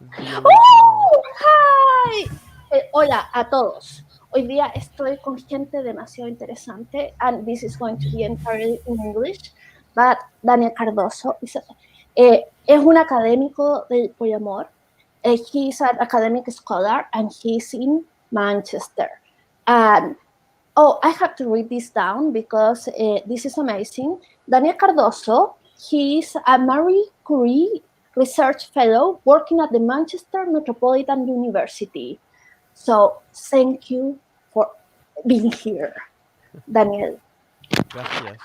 The original. ¡Oh! ¡Hi! Hola a todos. Hoy día estoy con gente demasiado interesante, and this is going to be entirely in English, but Daniel Cardoso es un académico del poliamor. He's an academic scholar, and he's in Manchester. And oh, I have to read this down because this is amazing. Daniel Cardoso, he's a Marie Curie research fellow working at the Manchester Metropolitan University. So thank you for being here, Daniel. Gracias.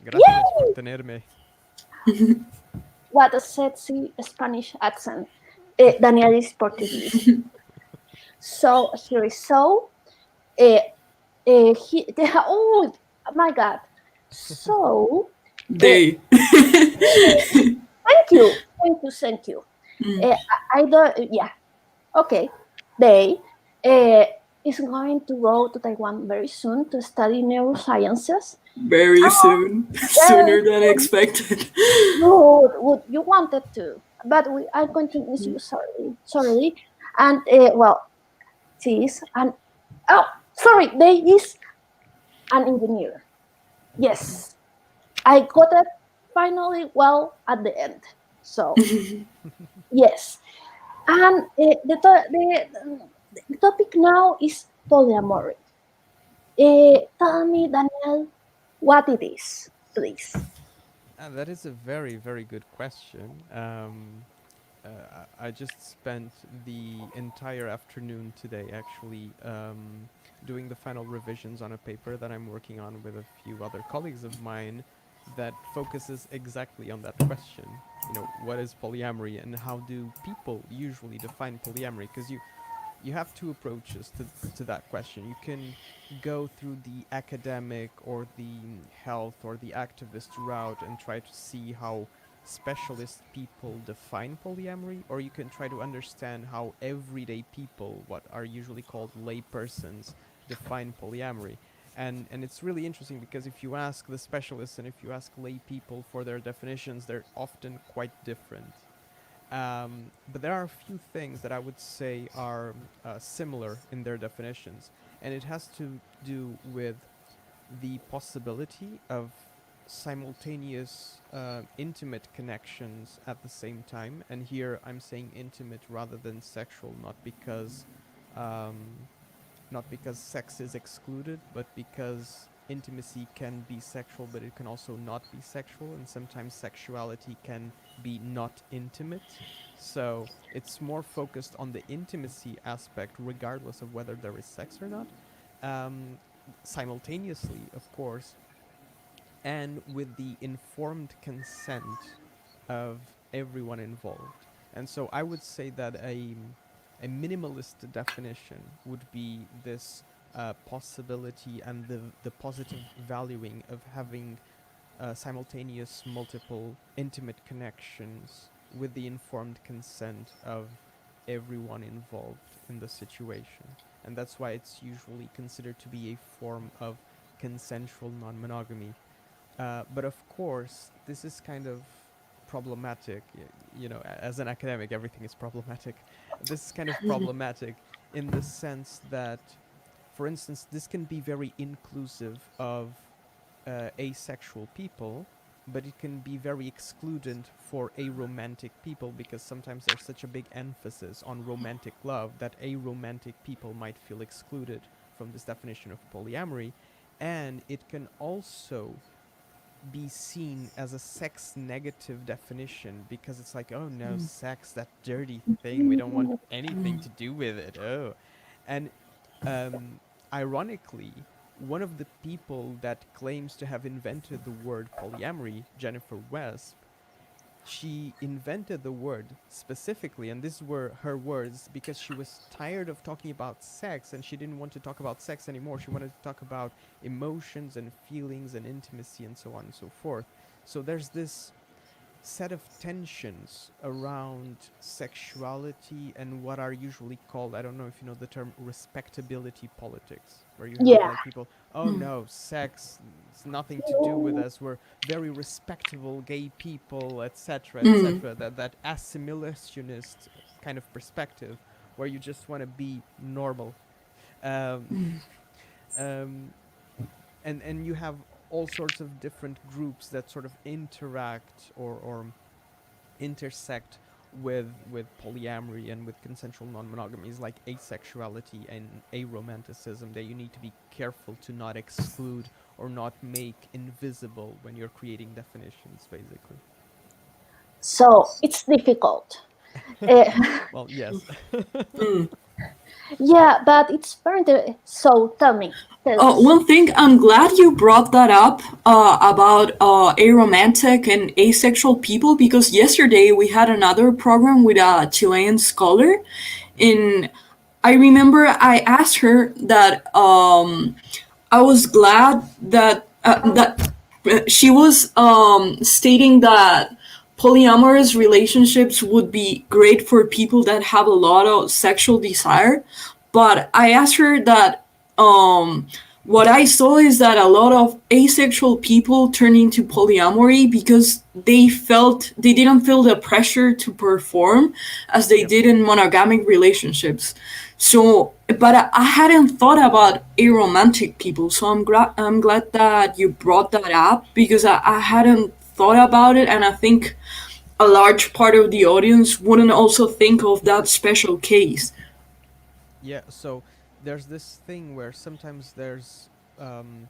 Gracias por Yay! tenerme. What a sexy Spanish accent. Daniel is Portuguese. So here is so. Uh, oh my God. So They. thank you, thank you, thank you. Mm. I don't, yeah, okay. They uh, is going to go to Taiwan very soon to study neurosciences. Very soon. Very Sooner than soon. expected. Would you wanted to, but we are going to miss you sorry. And well, she's and oh, sorry, they is an engineer. Yes, I got it finally well at the end. So yes, and the topic now is polyamory. Tell me, Daniel, what it is, please. That is a very, very good question. I just spent the entire afternoon today actually doing the final revisions on a paper that I'm working on with a few other colleagues of mine that focuses exactly on that question. You know, what is polyamory and how do people usually define polyamory? Because you have two approaches to that question. You can go through the academic or the health or the activist route and try to see how specialist people define polyamory, or you can try to understand how everyday people, what are usually called lay persons, define polyamory. And it's really interesting because if you ask the specialists and if you ask lay people for their definitions, they're often quite different. But there are a few things that I would say are similar in their definitions, and it has to do with the possibility of simultaneous intimate connections at the same time. And here I'm saying intimate rather than sexual, um, not because sex is excluded, but because intimacy can be sexual, but it can also not be sexual, and sometimes sexuality can be not intimate. So it's more focused on the intimacy aspect, regardless of whether there is sex or not. Um, Simultaneously, of course, and with the informed consent of everyone involved. And so I would say that a minimalist definition would be this possibility and the positive valuing of having simultaneous multiple intimate connections with the informed consent of everyone involved in the situation. And that's why it's usually considered to be a form of consensual non monogamy. But of course, this is kind of problematic. You know, as an academic, everything is problematic. This is kind of problematic in the sense that, for instance, this can be very inclusive of asexual people, but it can be very excludent for aromantic people because sometimes there's such a big emphasis on romantic love that aromantic people might feel excluded from this definition of polyamory. And it can also be seen as a sex negative definition because it's like, oh no, sex, that dirty thing, we don't want anything to do with it. Oh. And um, ironically, one of the people that claims to have invented the word polyamory, Jennifer Wesp, she invented the word specifically, and these were her words, because she was tired of talking about sex and she didn't want to talk about sex anymore. She wanted to talk about emotions and feelings and intimacy and so on and so forth. So there's this set of tensions around sexuality and what are usually called, I don't know if you know the term, respectability politics, where you have Yeah. like people, oh no, sex, it's nothing to do with us, we're very respectable gay people, etc., etc. That assimilationist kind of perspective, where you just want to be normal. Um, um, and you have all sorts of different groups that sort of interact or intersect with polyamory and with consensual non-monogamities, like asexuality and aromanticism, that you need to be careful to not exclude or not make invisible when you're creating definitions, basically. So it's difficult. Uh, Well, yes. yeah, but it's very so tell me. One thing, I'm glad you brought that up about aromantic and asexual people, because yesterday we had another program with a Chilean scholar, and I remember I asked her that I was glad that she was stating that polyamorous relationships would be great for people that have a lot of sexual desire. But I asked her that um, what I saw is that a lot of asexual people turn into polyamory because they didn't feel the pressure to perform as they Yep. did in monogamic relationships. So, but I hadn't thought about aromantic people. So I'm glad that you brought that up, because I hadn't thought about it, and I think a large part of the audience wouldn't also think of that special case. Yeah, so there's this thing where sometimes there's um,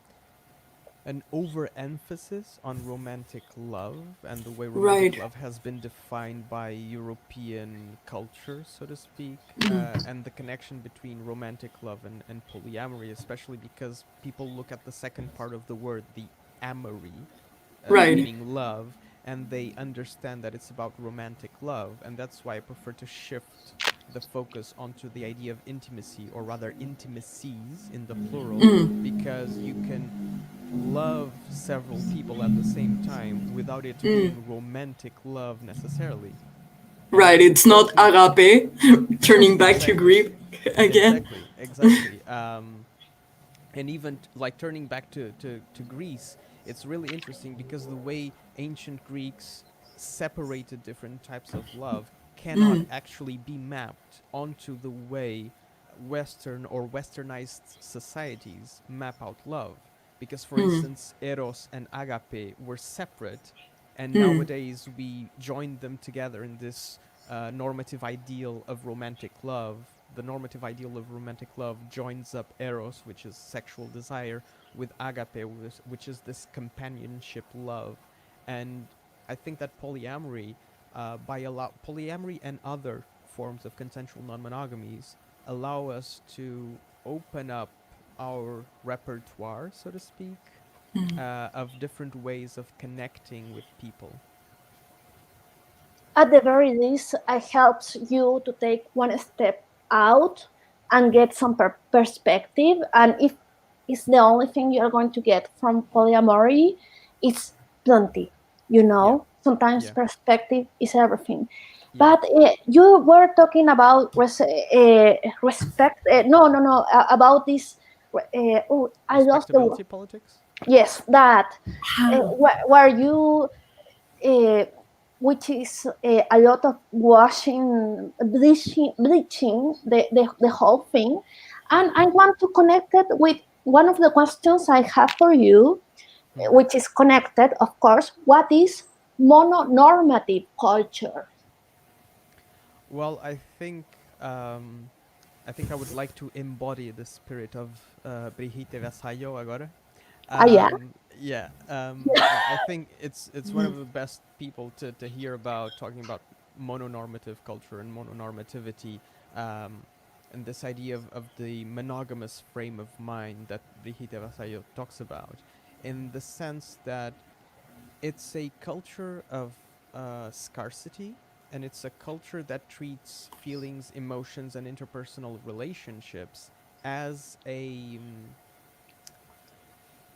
an overemphasis on romantic love and the way romantic Right. love has been defined by European culture, so to speak, and the connection between romantic love and polyamory, especially because people look at the second part of the word, the amory, Right. meaning love, and they understand that it's about romantic love, and that's why I prefer to shift the focus onto the idea of intimacy, or rather intimacies in the plural, because you can love several people at the same time without it being romantic love necessarily. And Right. it's It's not important. agape, turning back to Exactly. Greek again. Exactly. And even like turning back to Greece, it's really interesting because the way ancient Greeks separated different types of love cannot actually be mapped onto the way Western or westernized societies map out love. Because, for instance, Eros and Agape were separate, and nowadays we join them together in this normative ideal of romantic love. The normative ideal of romantic love joins up Eros, which is sexual desire, with Agape, which is this companionship love. And I think that polyamory, polyamory and other forms of consensual non-monogamies allow us to open up our repertoire, so to speak, of different ways of connecting with people. At the very least, it helps you to take one step out and get some perspective. And if it's the only thing you're going to get from polyamory, it's plenty. You Yeah, know, sometimes yeah, perspective is everything. yeah. But you were talking about respect. No, no, no. About this. Oh, I lost the word. Respectability politics? Yes, that. Where you uh, which is a lot of washing, bleaching the whole thing. And I want to connect it with one of the questions I have for you, Hmm. which is connected, of course. What is mononormative culture? Well, I think I would like to embody the spirit of Brigitte Vasallo agora. Ah, yeah. I think it's one of the best people to hear about talking about mononormative culture and mononormativity, and this idea of the monogamous frame of mind that Brigitte Vasallo talks about, in the sense that it's a culture of scarcity, and it's a culture that treats feelings, emotions, and interpersonal relationships as a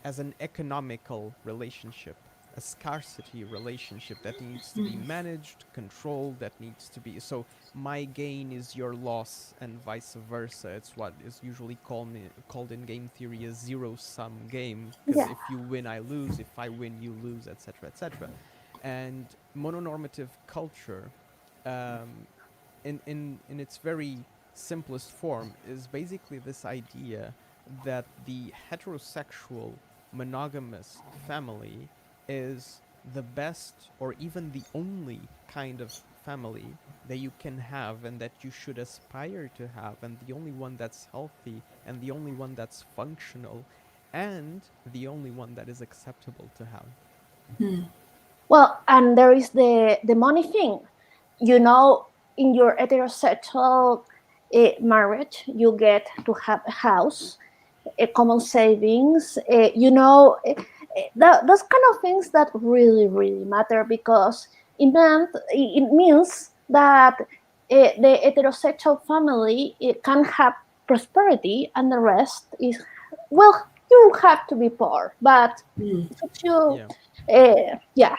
as an economical relationship, a scarcity relationship that needs to be managed, controlled, that needs to be so my gain is your loss and vice versa. It's what is usually called in game theory a zero-sum game, because Yeah. if you win, I lose, if I win, you lose, etc., etc. And mononormative culture, um, in its very simplest form, is basically this idea that the heterosexual monogamous family is the best or even the only kind of family that you can have and that you should aspire to have, and the only one that's healthy and the only one that's functional and the only one that is acceptable to have. Well, and there is the money thing. You know, in your heterosexual marriage, you get to have a house, a common savings. Those kind of things that really, really matter, because it means that the heterosexual family can have prosperity, and the rest is, well, you have to be poor, but if you, Yeah. yeah,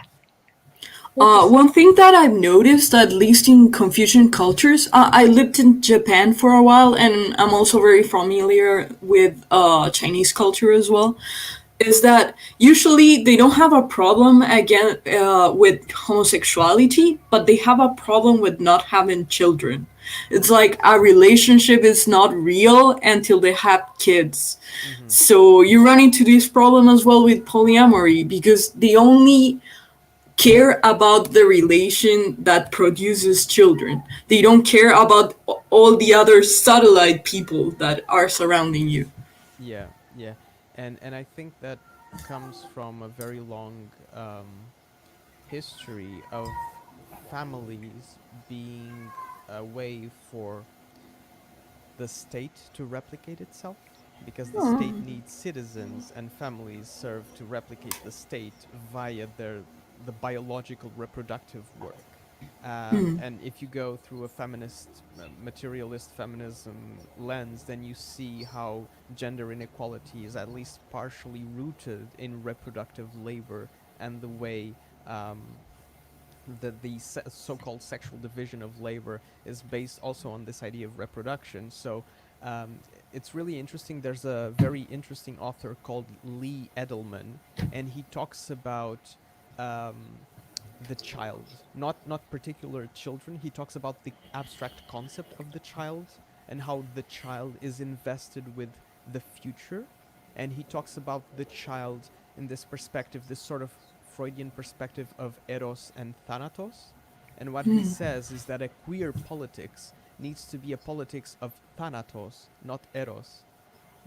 which is One thing that I've noticed, at least in Confucian cultures, I lived in Japan for a while, and I'm also very familiar with Chinese culture as well. Is that usually they don't have a problem again with homosexuality, but they have a problem with not having children. It's like a relationship is not real until they have kids. Mm-hmm. So you run into this problem as well with polyamory, because they only care about the relation that produces children. They don't care about all the other satellite people that are surrounding you. Yeah, yeah, and I think that comes from a very long history of families being a way for the state to replicate itself, because the state needs citizens and families serve to replicate the state via the biological reproductive work. And if you go through a feminist, materialist feminism lens, then you see how gender inequality is at least partially rooted in reproductive labor and the way the so-called sexual division of labor is based also on this idea of reproduction. So it's really interesting. There's a very interesting author called Lee Edelman, and he talks about um, the child, not particular children. He talks about the abstract concept of the child and how the child is invested with the future, and he talks about the child in this perspective, this sort of Freudian perspective of eros and thanatos. And what he says is that a queer politics needs to be a politics of thanatos, not eros,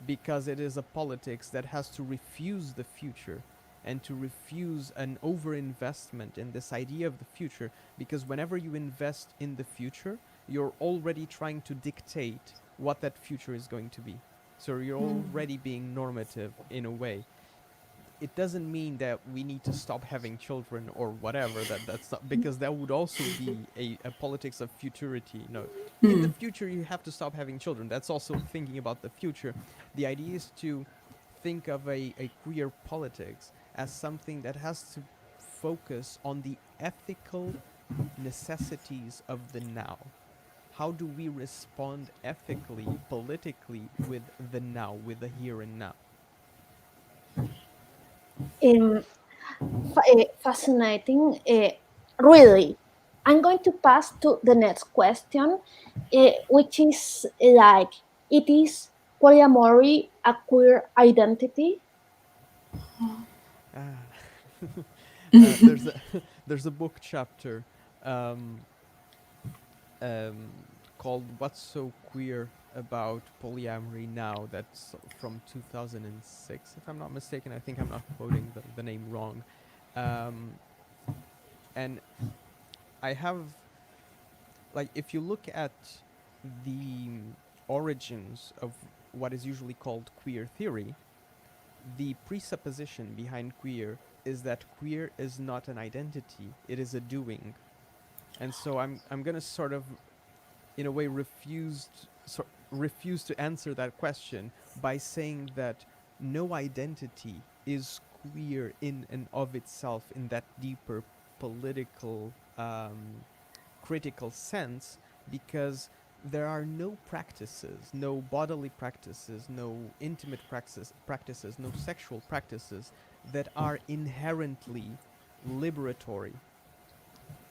because it is a politics that has to refuse the future and to refuse an overinvestment in this idea of the future, because whenever you invest in the future, you're already trying to dictate what that future is going to be. So you're already being normative in a way. It doesn't mean that we need to stop having children or whatever. That's not, because that would also be a politics of futurity. No, in the future you have to stop having children. That's also thinking about the future. The idea is to think of a queer politics as something that has to focus on the ethical necessities of the now. How do we respond ethically, politically, with the now, with the here and now? um, fascinating. Really, I'm going to pass to the next question, which is like, it is polyamory a queer identity? Ah. There's a there's a book chapter um, called "What's So Queer About Polyamory Now." That's from 2006, if I'm not mistaken. I think I'm not quoting the name wrong. Um, and I have, like, if you look at the origins of what is usually called queer theory, the presupposition behind queer is that queer is not an identity; it is a doing. And so I'm gonna sort of, in a way, refuse to answer that question by saying that no identity is queer in and of itself in that deeper political critical sense, because there are no practices, no bodily practices, no intimate practices, no sexual practices that are inherently liberatory.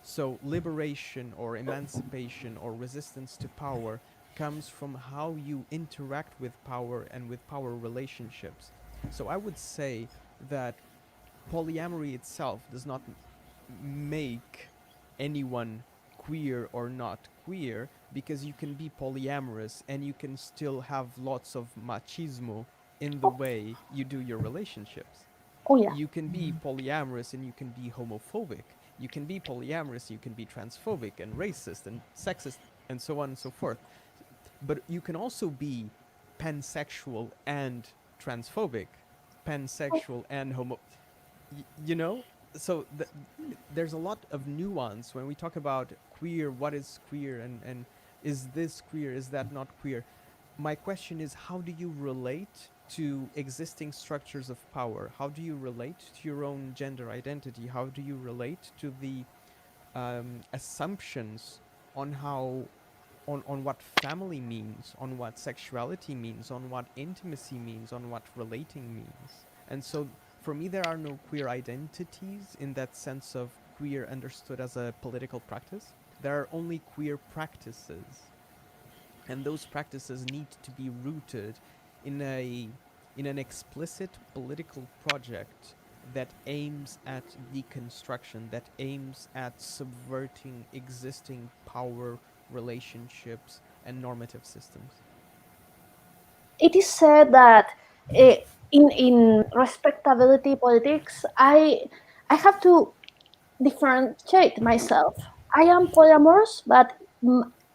So liberation or emancipation or resistance to power comes from how you interact with power and with power relationships. So I would say that polyamory itself does not make anyone queer or not queer, because you can be polyamorous and you can still have lots of machismo in the way you do your relationships. Oh yeah. You can be polyamorous and you can be homophobic. You can be polyamorous, you can be transphobic and racist and sexist and so on and so forth. But you can also be pansexual and transphobic, pansexual and homo. You know? So there's a lot of nuance when we talk about queer. What is queer, and is this queer? Is that not queer? My question is, how do you relate to existing structures of power? How do you relate to your own gender identity? How do you relate to the assumptions on how on what family means, on what sexuality means, on what intimacy means, on what relating means? And so for me, there are no queer identities in that sense of queer understood as a political practice. There are only queer practices, and those practices need to be rooted in a in an explicit political project that aims at deconstruction, that aims at subverting existing power relationships and normative systems. It is said that uh, in respectability politics, I have to differentiate myself. I am polyamorous, but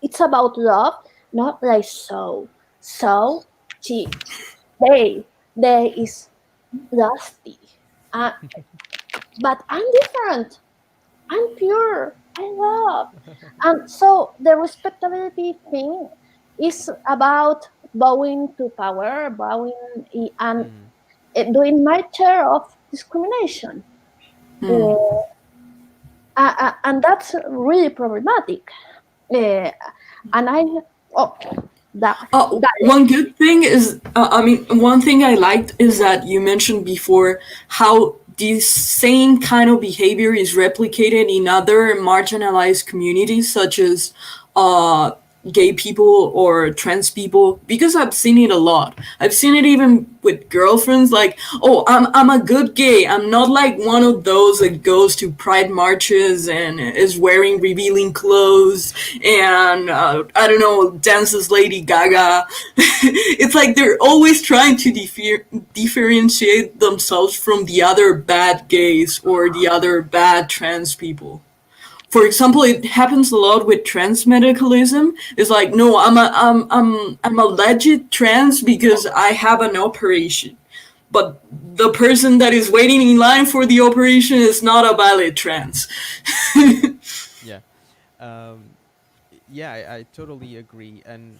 it's about love, not like so. So she they is lusty, uh, but I'm different. I'm pure. I love. And so the respectability thing is about bowing to power, and Mm. doing my share of discrimination. And that's really problematic. Uh, and I, oh, that, One good thing is, one thing I liked is that you mentioned before how this same kind of behavior is replicated in other marginalized communities, such as uh, gay people or trans people, because I've seen it a lot. I've seen it even with girlfriends, like, oh, I'm a good gay. I'm not like one of those that goes to pride marches and is wearing revealing clothes and I don't know, dances Lady Gaga. It's like they're always trying to differentiate themselves from the other bad gays or the other bad trans people. For example, it happens a lot with trans medicalism. It's like, no, I'm a legit trans because I have an operation, but the person that is waiting in line for the operation is not a valid trans. Yeah. Um, yeah, I totally agree, and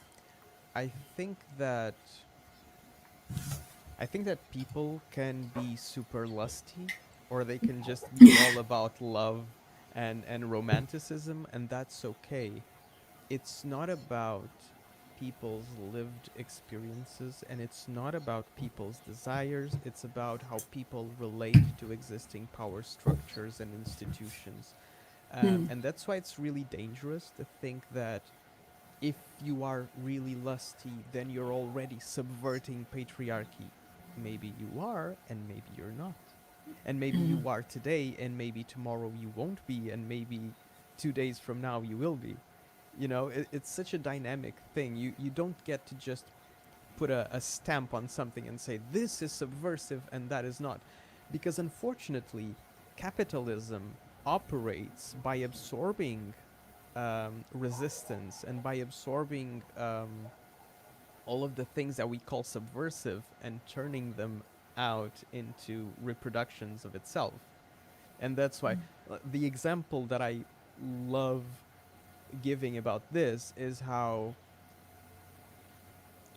I think that I think that people can be super lusty, or they can just be all about love and romanticism, and that's okay. It's not about people's lived experiences, and it's not about people's desires. It's about how people relate to existing power structures and institutions. And that's why it's really dangerous to think that if you are really lusty, then you're already subverting patriarchy. Maybe you are, and maybe you're not. And maybe you are today, and maybe tomorrow you won't be, and maybe 2 days from now you will be. You know, it's such a dynamic thing. You don't get to just put a stamp on something and say this is subversive and that is not, because unfortunately, capitalism operates by absorbing resistance and by absorbing all of the things that we call subversive and turning them out into reproductions of itself. And that's why the example that I love giving about this is how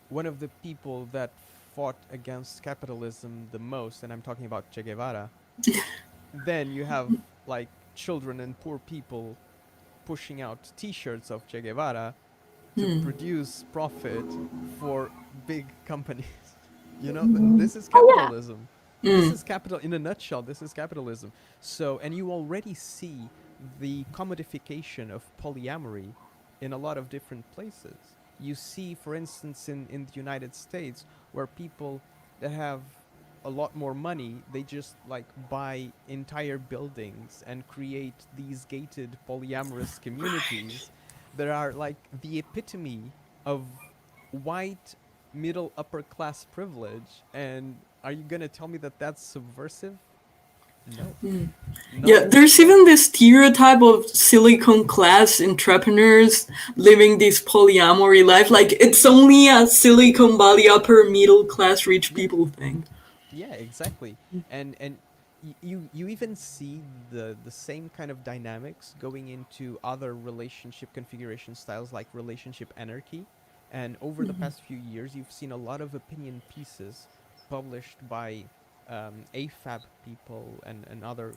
one of the people that fought against capitalism the most, and I'm talking about Che Guevara, then you have like children and poor people pushing out T-shirts of Che Guevara to produce profit for big companies. This is Oh yeah. capitalism. This is capital in a nutshell. This is capitalism. So, and you already see the commodification of polyamory in a lot of different places. You see, for instance, in the United States, where people that have a lot more money, they just like buy entire buildings and create these gated polyamorous communities that are like the epitome of white middle upper class privilege. And are you gonna tell me that that's subversive? No. Yeah, there's even this stereotype of Silicon class entrepreneurs living this polyamory life. Like, it's only a Silicon Valley upper middle class rich people thing. Yeah, exactly. And you even see the same kind of dynamics going into other relationship configuration styles like relationship anarchy. And over the past few years, you've seen a lot of opinion pieces published by AFAB people and other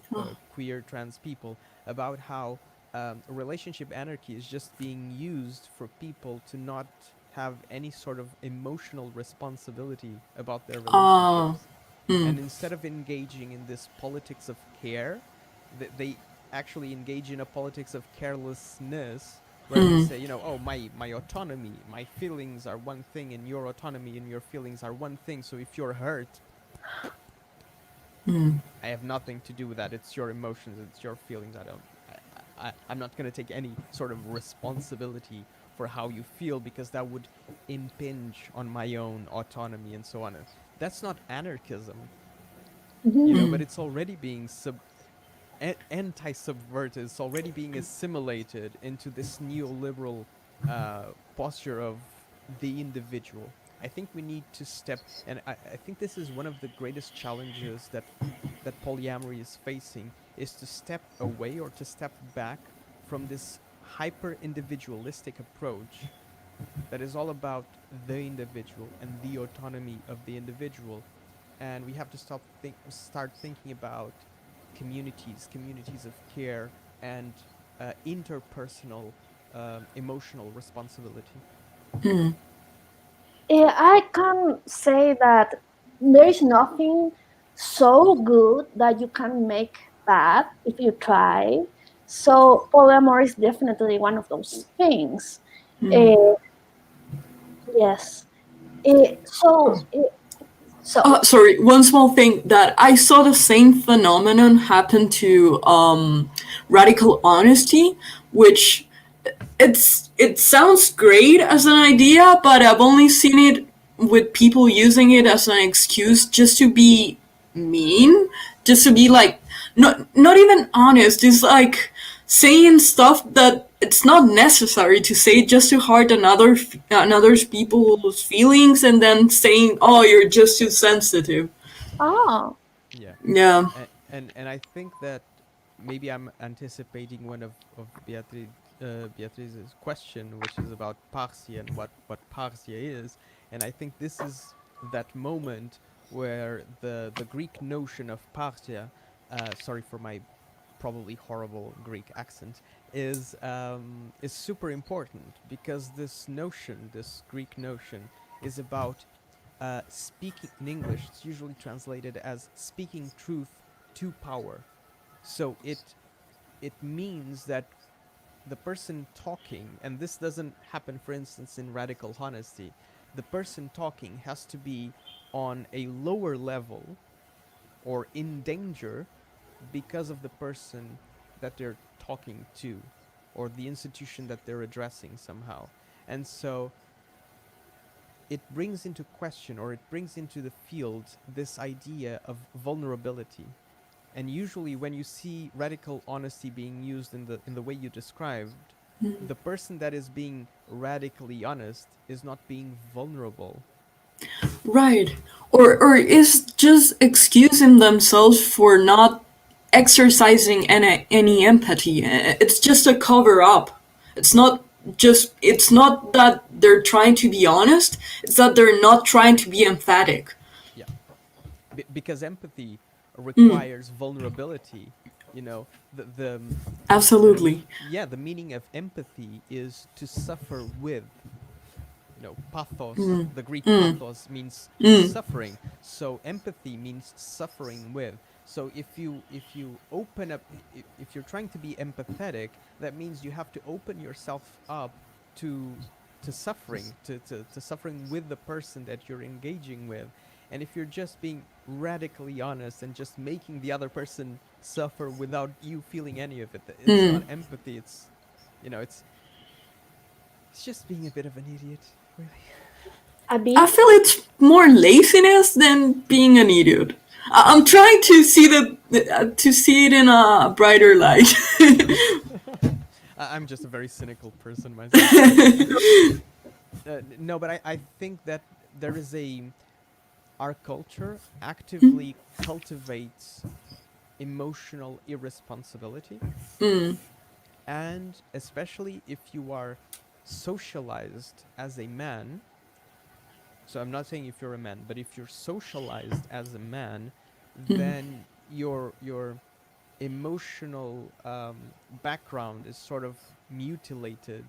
queer trans people about how relationship anarchy is just being used for people to not have any sort of emotional responsibility about their relationships. And instead of engaging in this politics of care, they actually engage in a politics of carelessness where they say, oh, my autonomy, my feelings are one thing, and your autonomy and your feelings are one thing. So if you're hurt, I have nothing to do with that. It's your emotions, it's your feelings. I'm not going to take any sort of responsibility for how you feel because that would impinge on my own autonomy and so on. That's not anarchism, but it's already being anti-subverted. It's already being assimilated into this neoliberal posture of the individual. I think we need to step, and I think this is one of the greatest challenges that polyamory is facing, is to step away or to step back from this hyper-individualistic approach that is all about the individual and the autonomy of the individual. And we have to start thinking about communities of care and interpersonal emotional responsibility. I can say that there is nothing so good that you can make bad if you try. So polyamory is definitely one of those things. Yes. Sorry, one small thing that I saw the same phenomenon happen to radical honesty, which it sounds great as an idea, but I've only seen it with people using it as an excuse just to be mean, just to be like not even honest. It's like saying stuff that it's not necessary to say just to hurt another people's feelings, and then saying, "Oh, you're just too sensitive." Oh. Yeah. And I think that maybe I'm anticipating one of Beatriz's question, which is about parsia and what parsia is. And I think this is that moment where the Greek notion of parsia, sorry for my probably horrible Greek accent, is super important, because this Greek notion, is about speaking. In English, it's usually translated as speaking truth to power. So it means that the person talking, and this doesn't happen, for instance, in radical honesty, the person talking has to be on a lower level or in danger because of the person that they're talking to or the institution that they're addressing somehow. And so it brings into question, or it brings into the field, this idea of vulnerability. And usually when you see radical honesty being used in the way you described, the person that is being radically honest is not being vulnerable. Right. Or is just excusing themselves for not exercising any empathy. It's just a cover up. It's not that they're trying to be honest. It's that they're not trying to be emphatic. Yeah. Because empathy requires vulnerability. You know, the Absolutely. yeah, the meaning of empathy is to suffer with. You know, pathos, the Greek pathos means suffering. So empathy means suffering with. So if you open up, if you're trying to be empathetic, that means you have to open yourself up to suffering, to suffering with the person that you're engaging with. And if you're just being radically honest and just making the other person suffer without you feeling any of it, it's not empathy. It's, you know, it's just being a bit of an idiot, really. A bit. I feel it's more laziness than being an idiot. I'm trying to see to see it in a brighter light. I'm just a very cynical person myself. No, but I think that there is our culture actively cultivates emotional irresponsibility. And especially if you are socialized as a man, so I'm not saying if you're a man, but if you're socialized as a man, then your emotional background is sort of mutilated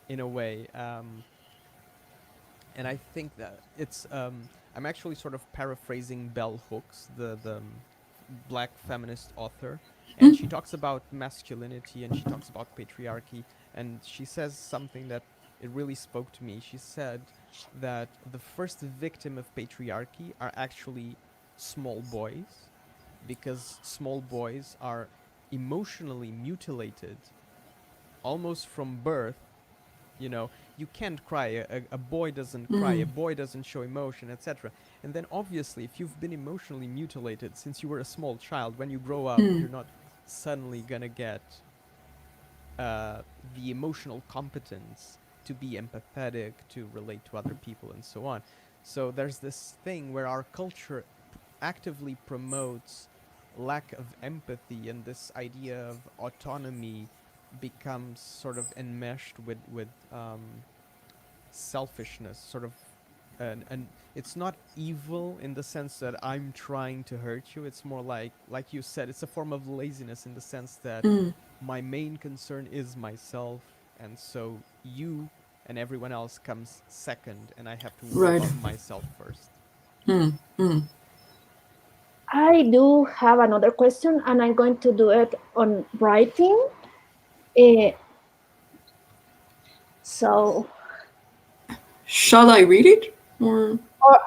in a way. And I think that it's I'm actually sort of paraphrasing Bell Hooks, the black feminist author, and she talks about masculinity and she talks about patriarchy, and she says something that it really spoke to me. She said that the first victim of patriarchy are actually small boys, because small boys are emotionally mutilated almost from birth. You know, you can't cry, a boy doesn't cry, a boy doesn't show emotion, etc. And then obviously if you've been emotionally mutilated since you were a small child, when you grow up you're not suddenly gonna get the emotional competence to be empathetic, to relate to other people, and so on. So there's this thing where our culture actively promotes lack of empathy, and this idea of autonomy becomes sort of enmeshed with selfishness, sort of, and it's not evil in the sense that I'm trying to hurt you. It's more like you said, it's a form of laziness in the sense that my main concern is myself, and so you and everyone else comes second, and I have to worry Right. about myself first. I do have another question, and I'm going to do it on writing. Eh, so, Shall I read it? Or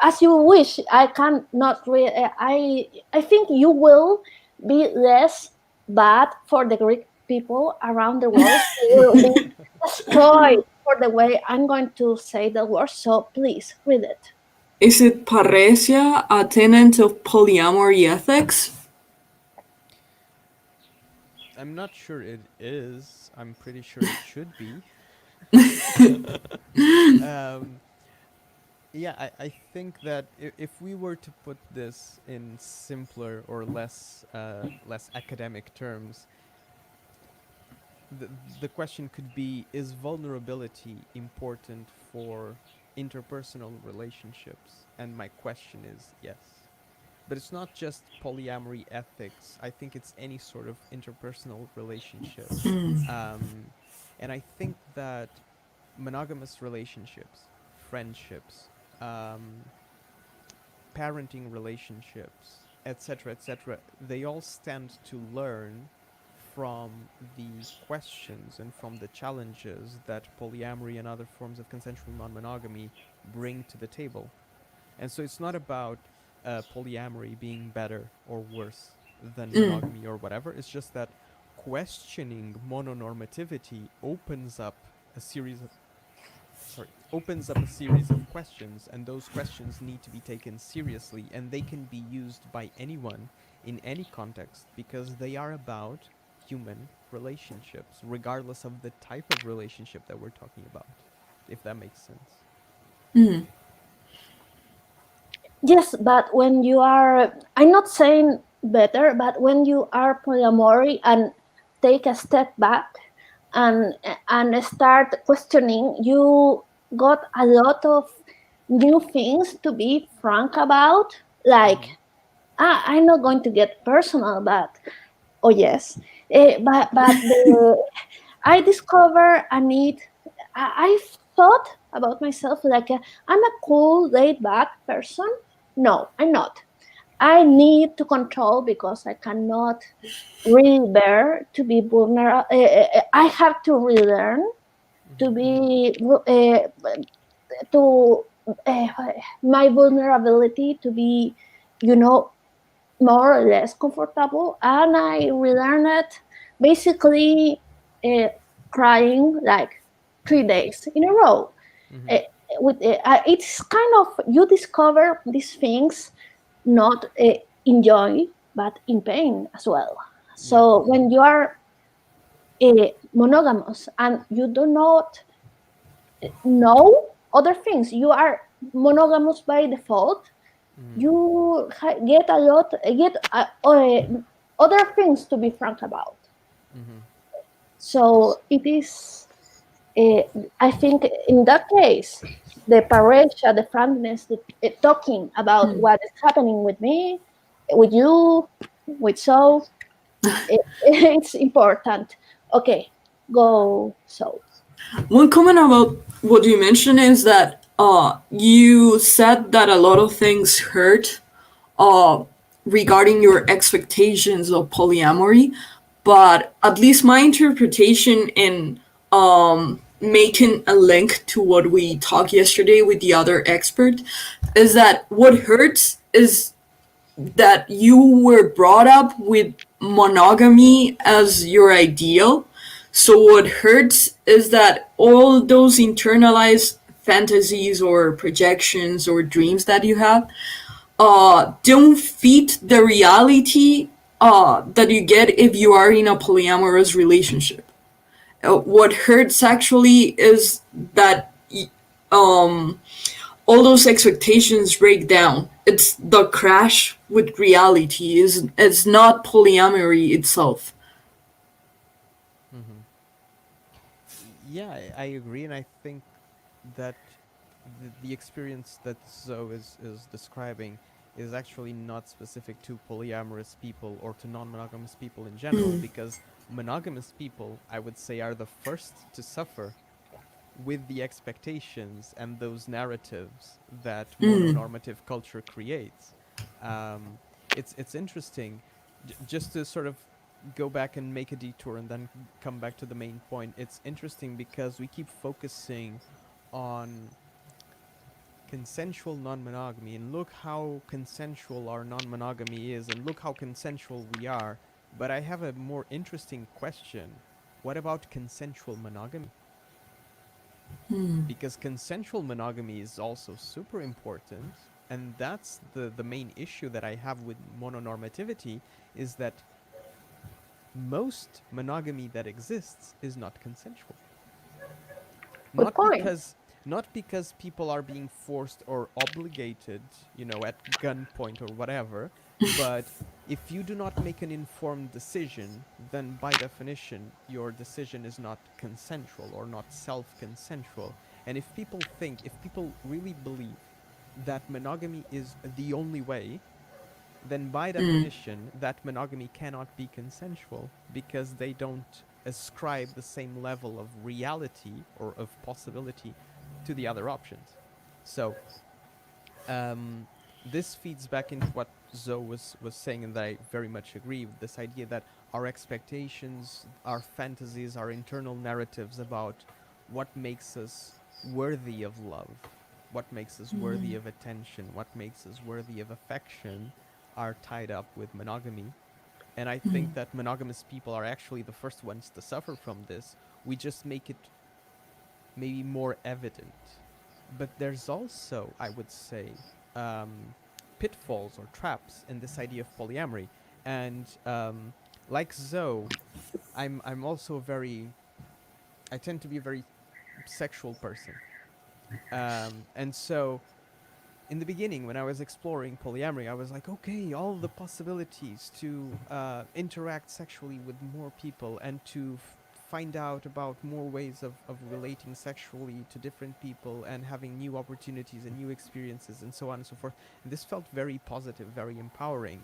as you wish. I cannot read. I think you will be less bad for the Greek people around the world. You will be destroyed for the way I'm going to say the word. So please read it. is it paresia a tenet of polyamory ethics? I'm not sure it is. I'm pretty sure it should be. um, yeah, I think that if we were to put this in simpler or less academic terms, the, the question could be, is vulnerability important for interpersonal relationships? And my question is yes. But it's not just polyamory ethics. I think it's any sort of interpersonal relationship. Um, and I think that monogamous relationships, friendships, um, parenting relationships, etc., they all stand to learn from the questions and from the challenges that polyamory and other forms of consensual non-monogamy bring to the table. And so it's not about polyamory being better or worse than monogamy or whatever. It's just that questioning mononormativity opens up a series of questions, and those questions need to be taken seriously, and they can be used by anyone in any context because they are about human relationships, regardless of the type of relationship that we're talking about, if that makes sense. Yes, but when you are, I'm not saying better, but when you are polyamory and take a step back, and start questioning, you got a lot of new things to be frank about, like, Mm-hmm. I'm not going to get personal, but oh yes, but I discover a need. I thought about myself like I'm a cool, laid back person. No, I'm not. I need to control because I cannot really bear to be vulnerable. I have to relearn to Mm-hmm. be to uh, my vulnerability to be, you know, more or less comfortable, and I relearned it basically uh, crying like 3 days in a row. Mm-hmm. Uh, it's kind of, you discover these things not in joy but in pain as well. Yeah. So when you are monogamous and you do not know other things, you are monogamous by default, Mm-hmm. you get other things to be frank about. Mm-hmm. So it is, uh, I think, in that case, the paresha, the frankness, talking about what is happening with me, with you, with so, it's important. Okay, go so. One comment about what you mentioned is that you said that a lot of things hurt uh, regarding your expectations of polyamory, but at least my interpretation in making a link to what we talked yesterday with the other expert is that what hurts is that you were brought up with monogamy as your ideal. So what hurts is that all those internalized fantasies or projections or dreams that you have don't fit the reality that you get if you are in a polyamorous relationship. What hurts actually is that um, all those expectations break down. It's the crash with reality. Is it's not polyamory itself. Mm-hmm. Yeah, I agree, and I think that the experience that Zoe is describing is actually not specific to polyamorous people or to non-monogamous people in general, because monogamous people, I would say, are the first to suffer with the expectations and those narratives that mononormative culture creates. Um, it's interesting, just to sort of go back and make a detour and then come back to the main point. It's interesting because we keep focusing on consensual non-monogamy, and look how consensual our non-monogamy is, and look how consensual we are. But I have a more interesting question. What about consensual monogamy? Because consensual monogamy is also super important, and that's the main issue that I have with mononormativity, is that most monogamy that exists is not consensual. Good Not point. because not because people are being forced or obligated, at gunpoint or whatever, but if you do not make an informed decision, then by definition your decision is not consensual or not self-consensual. And if people really believe that monogamy is the only way, then by definition that monogamy cannot be consensual, because they don't ascribe the same level of reality or of possibility to the other options. So um, this feeds back into what Zoe was saying, and that I very much agree with this idea that our expectations, our fantasies, our internal narratives about what makes us worthy of love, what makes us worthy of attention, what makes us worthy of affection, are tied up with monogamy. And I think that monogamous people are actually the first ones to suffer from this. We just make it maybe more evident. But there's also, I would say, pitfalls or traps in this idea of polyamory. And like Zoe, I'm also I tend to be a very sexual person. And so in the beginning, when I was exploring polyamory, I was like, okay, all the possibilities to interact sexually with more people and to find out about more ways of relating sexually to different people and having new opportunities and new experiences and so on and so forth. And this felt very positive, very empowering.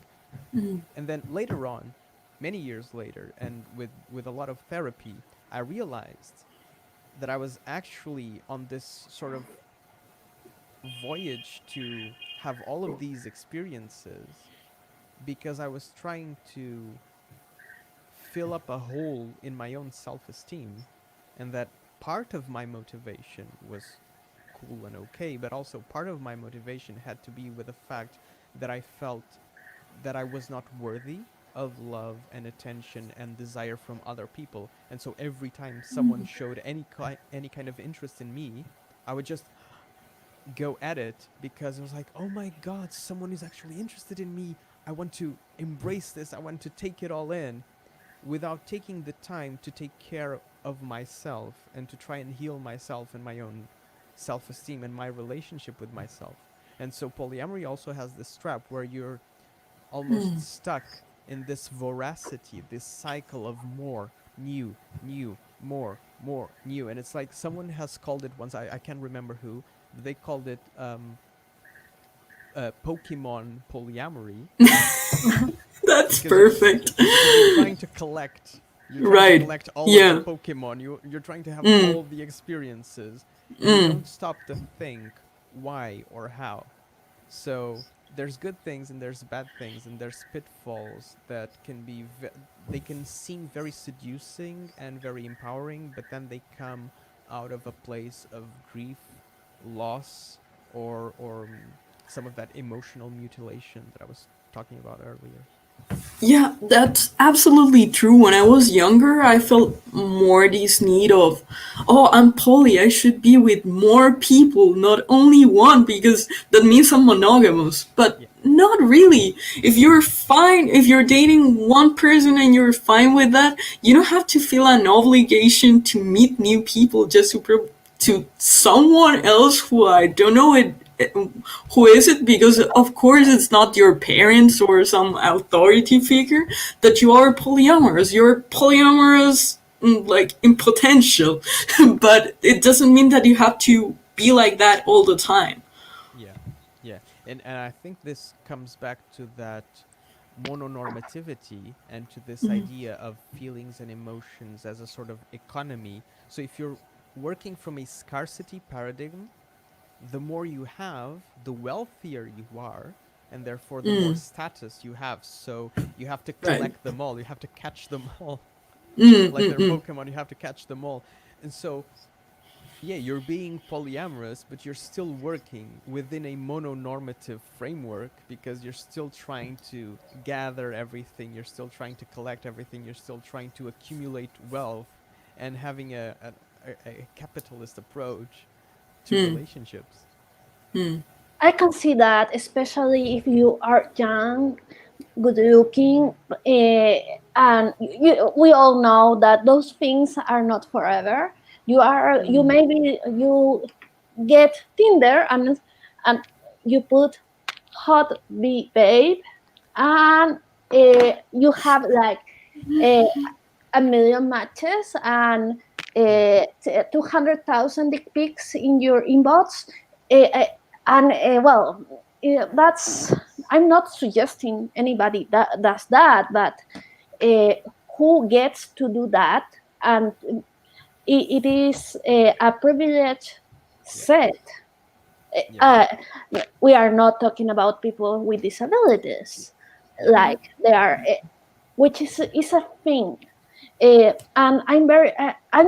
And then later on, many years later, and with a lot of therapy, I realized that I was actually on this sort of voyage to have all of these experiences because I was trying to fill up a hole in my own self-esteem, and that part of my motivation was cool and okay, but also part of my motivation had to be with the fact that I felt that I was not worthy of love and attention and desire from other people. And so every time someone showed any kind of interest in me, I would just go at it because it was like, oh my god, someone is actually interested in me. I want to embrace this. I want to take it all in without taking the time to take care of myself and to try and heal myself and my own self-esteem and my relationship with myself. And so polyamory also has this trap where you're almost stuck in this voracity, this cycle of more, new, more, new. And it's like someone has called it once, I can't remember who, they called it Pokemon polyamory. That's Because perfect. you're trying to collect. You're trying to Right. collect all Yeah. of the Pokemon. You're trying to have all the experiences. And you don't stop to think why or how. So there's good things and there's bad things and there's pitfalls that can be they can seem very seducing and very empowering, but then they come out of a place of grief, loss, or some of that emotional mutilation that I was talking about earlier. Yeah, that's absolutely true. When I was younger, I felt more this need of, oh, I'm poly, I should be with more people, not only one, because that means I'm monogamous. But Yeah. not really. If you're fine, if you're dating one person and you're fine with that, you don't have to feel an obligation to meet new people just to prove to someone else who I don't know who is it, because of course it's not your parents or some authority figure that you are polyamorous. You're polyamorous, like in potential, but it doesn't mean that you have to be like that all the time. Yeah, yeah, and I think this comes back to that mononormativity and to this idea of feelings and emotions as a sort of economy. So if you're working from a scarcity paradigm, the more you have, the wealthier you are, and therefore the more status you have. So you have to Right. collect them all. You have to catch them all. Mm, Like mm, they're mm. Pokemon, you have to catch them all. And so yeah, you're being polyamorous, but you're still working within a mononormative framework because you're still trying to gather everything, you're still trying to collect everything, you're still trying to accumulate wealth and having a capitalist approach to relationships. I can see that, especially if you are young, good looking, and we all know that those things are not forever. You maybe you get Tinder and you put hot babe, and you have like uh, a million matches and 200,000 dick pics in your inbox. Well, that's, I'm not suggesting anybody that does that, but uh, who gets to do that? And it is a privilege set. Yeah. We are not talking about people with disabilities, Yeah. like they are, which is a thing. And I'm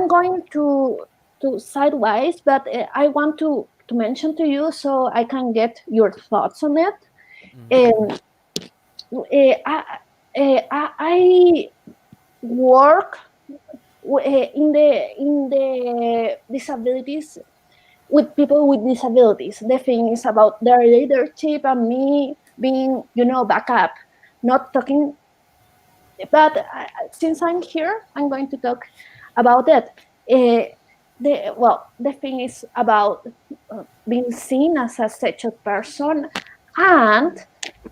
going to sideways, but I want to mention to you so I can get your thoughts on it. Um, I work in the disabilities, with people with disabilities. The thing is about their leadership and me being, backup, not talking. But since I'm here, I'm going to talk about it. The thing is about being seen as a sexual person, and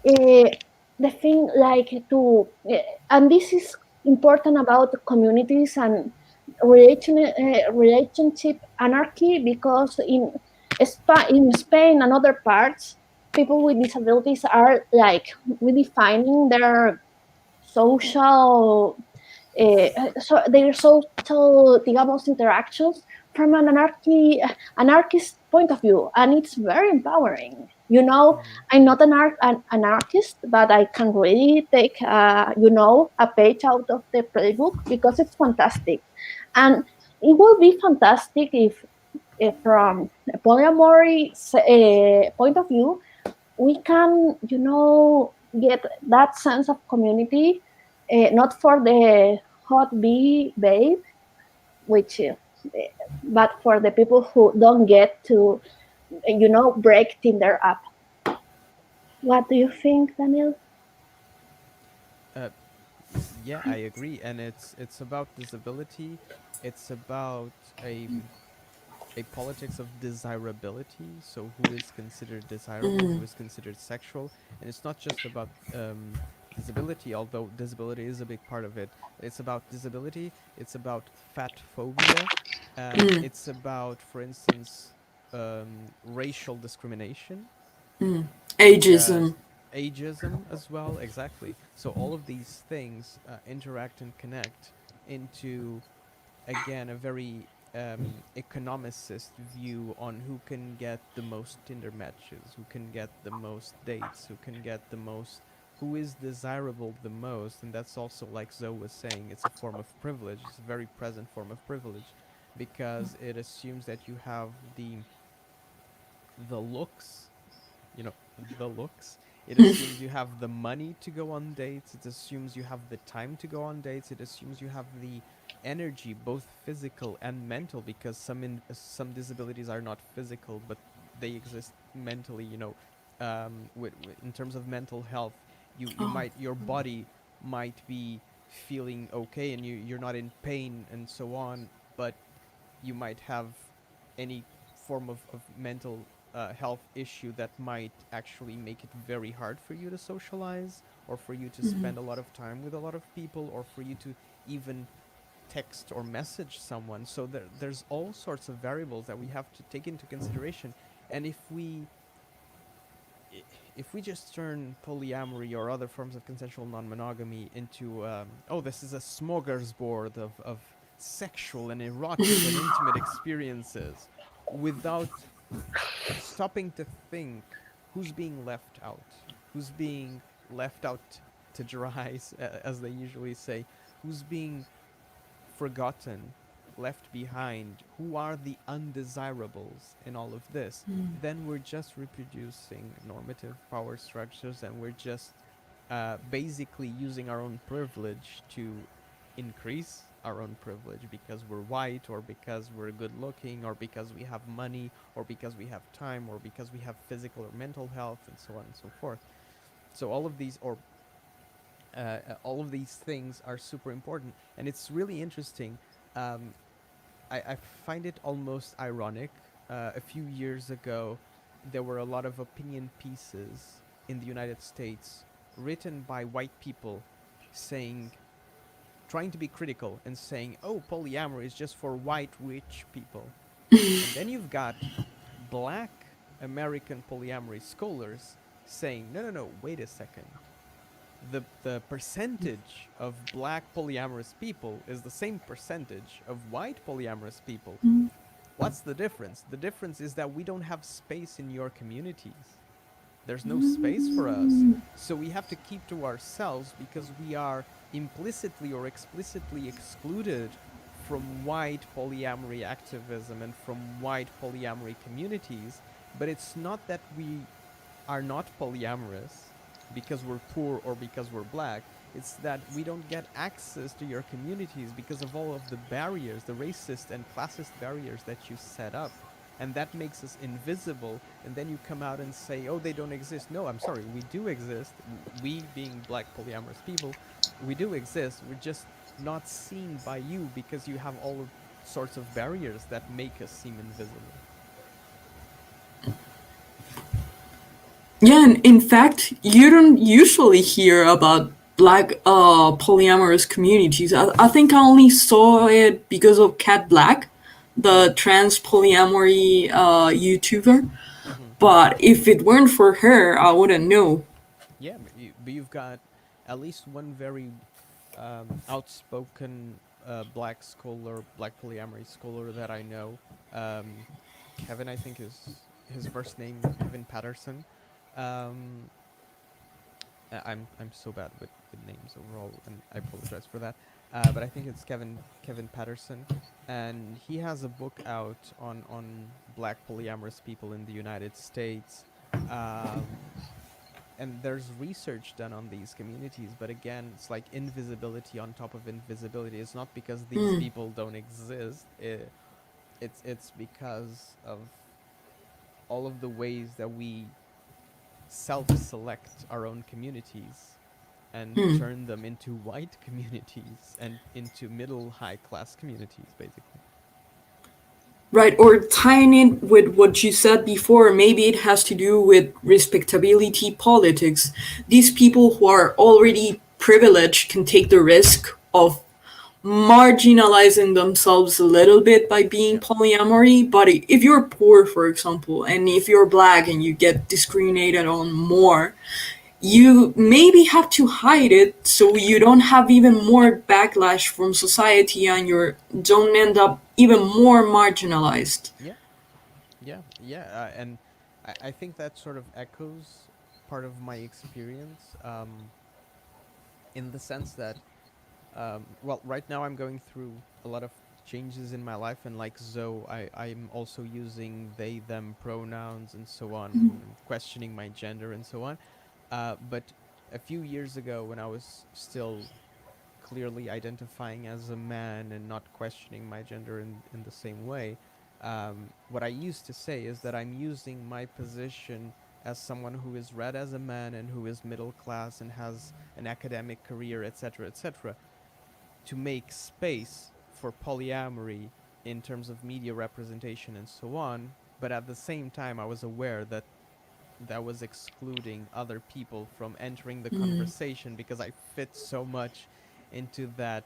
the thing like to, and this is important about communities and relationship anarchy, because in Spain and other parts, people with disabilities are like redefining their social their social, digamos, interactions from an anarchist point of view, and it's very empowering. Mm-hmm. I'm not an anarchist, but I can really take, a page out of the playbook because it's fantastic, and it will be fantastic if from a polyamory point of view, we can, get that sense of community, not for the hot bee babe, which, but for the people who don't get to, break Tinder up. What do you think, Daniel? Uh, yeah, I agree, and it's about disability. It's about a politics of desirability. So who is considered desirable, who is considered sexual, and it's not just about disability, although disability is a big part of it. It's about disability. It's about fat phobia. It's about, for instance, racial discrimination, because Ageism. ageism as well, exactly. So all of these things interact and connect into, again, a very economicist view on who can get the most Tinder matches, who can get the most dates, who can get the most, who is desirable the most. And that's also, like Zoe was saying, it's a form of privilege. It's a very present form of privilege, because it assumes that you have the looks, you know, the looks. It assumes you have the money to go on dates. It assumes you have the time to go on dates. It assumes you have the energy, both physical and mental, because some disabilities are not physical, but they exist mentally. In terms of mental health, your body might be feeling okay, and you're not in pain and so on, but you might have any form of mental health issue that might actually make it very hard for you to socialize, or for you to spend a lot of time with a lot of people, or for you to even text or message someone. So there's all sorts of variables that we have to take into consideration. And if we just turn polyamory or other forms of consensual non-monogamy into, oh, this is a smorgasbord of sexual and erotic and intimate experiences, without stopping to think who's being left out, who's being left out to dry, as they usually say, who's being forgotten, left behind, who are the undesirables in all of this, then we're just reproducing normative power structures, and we're just basically using our own privilege to increase our own privilege, because we're white, or because we're good looking, or because we have money, or because we have time, or because we have physical or mental health, and so on and so forth. So all of these things are super important, and it's really interesting. Um, I find it almost ironic. A few years ago, there were a lot of opinion pieces in the United States written by white people, saying, trying to be critical and saying, oh, polyamory is just for white rich people. And then you've got black American polyamory scholars saying, no, no, no, wait a second. The percentage of black polyamorous people is the same percentage of white polyamorous people. What's the difference? The difference is that we don't have space in your communities. There's no space for us. So we have to keep to ourselves, because we are implicitly or explicitly excluded from white polyamory activism and from white polyamory communities. But it's not that we are not polyamorous because we're poor or because we're black. It's that we don't get access to your communities because of all of the barriers, the racist and classist barriers that you set up. And that makes us invisible. And then you come out and say, oh, they don't exist. No, I'm sorry, we do exist. We, being black polyamorous people, we do exist. We're just not seen by you because you have all sorts of barriers that make us seem invisible. Yeah, and in fact, you don't usually hear about black polyamorous communities. I think I only saw it because of Cat Black, the trans polyamory YouTuber. Mm-hmm. But if it weren't for her, I wouldn't know. Yeah, but you've got at least one very outspoken black scholar, black polyamory scholar that I know. Um, Kevin, I think is his first name, Kevin Patterson. Um, I'm so bad with names overall, and I apologize for that. But I think it's Kevin Patterson, and he has a book out on black polyamorous people in the United States. Um, and there's research done on these communities, but again, it's like invisibility on top of invisibility. It's not because these people don't exist. It's because of all of the ways that we self-select our own communities and turn them into white communities and into middle high class communities, basically. Right, or tying it with what you said before, maybe it has to do with respectability politics. These people who are already privileged can take the risk of marginalizing themselves a little bit by being Yeah. polyamory. But if you're poor, for example, and if you're black and you get discriminated on more, you maybe have to hide it so you don't have even more backlash from society and you don't end up even more marginalized. Yeah. Yeah. And I think that sort of echoes part of my experience, in the sense that, well, right now I'm going through a lot of changes in my life, and like Zoe, I'm also using they, them pronouns and so on, and questioning my gender and so on. But a few years ago, when I was still clearly identifying as a man and not questioning my gender in the same way, what I used to say is that I'm using my position as someone who is read as a man and who is middle class and has an academic career, etc., etc., to make space for polyamory in terms of media representation and so on. But at the same time, I was aware that that was excluding other people from entering the conversation because I fit so much into that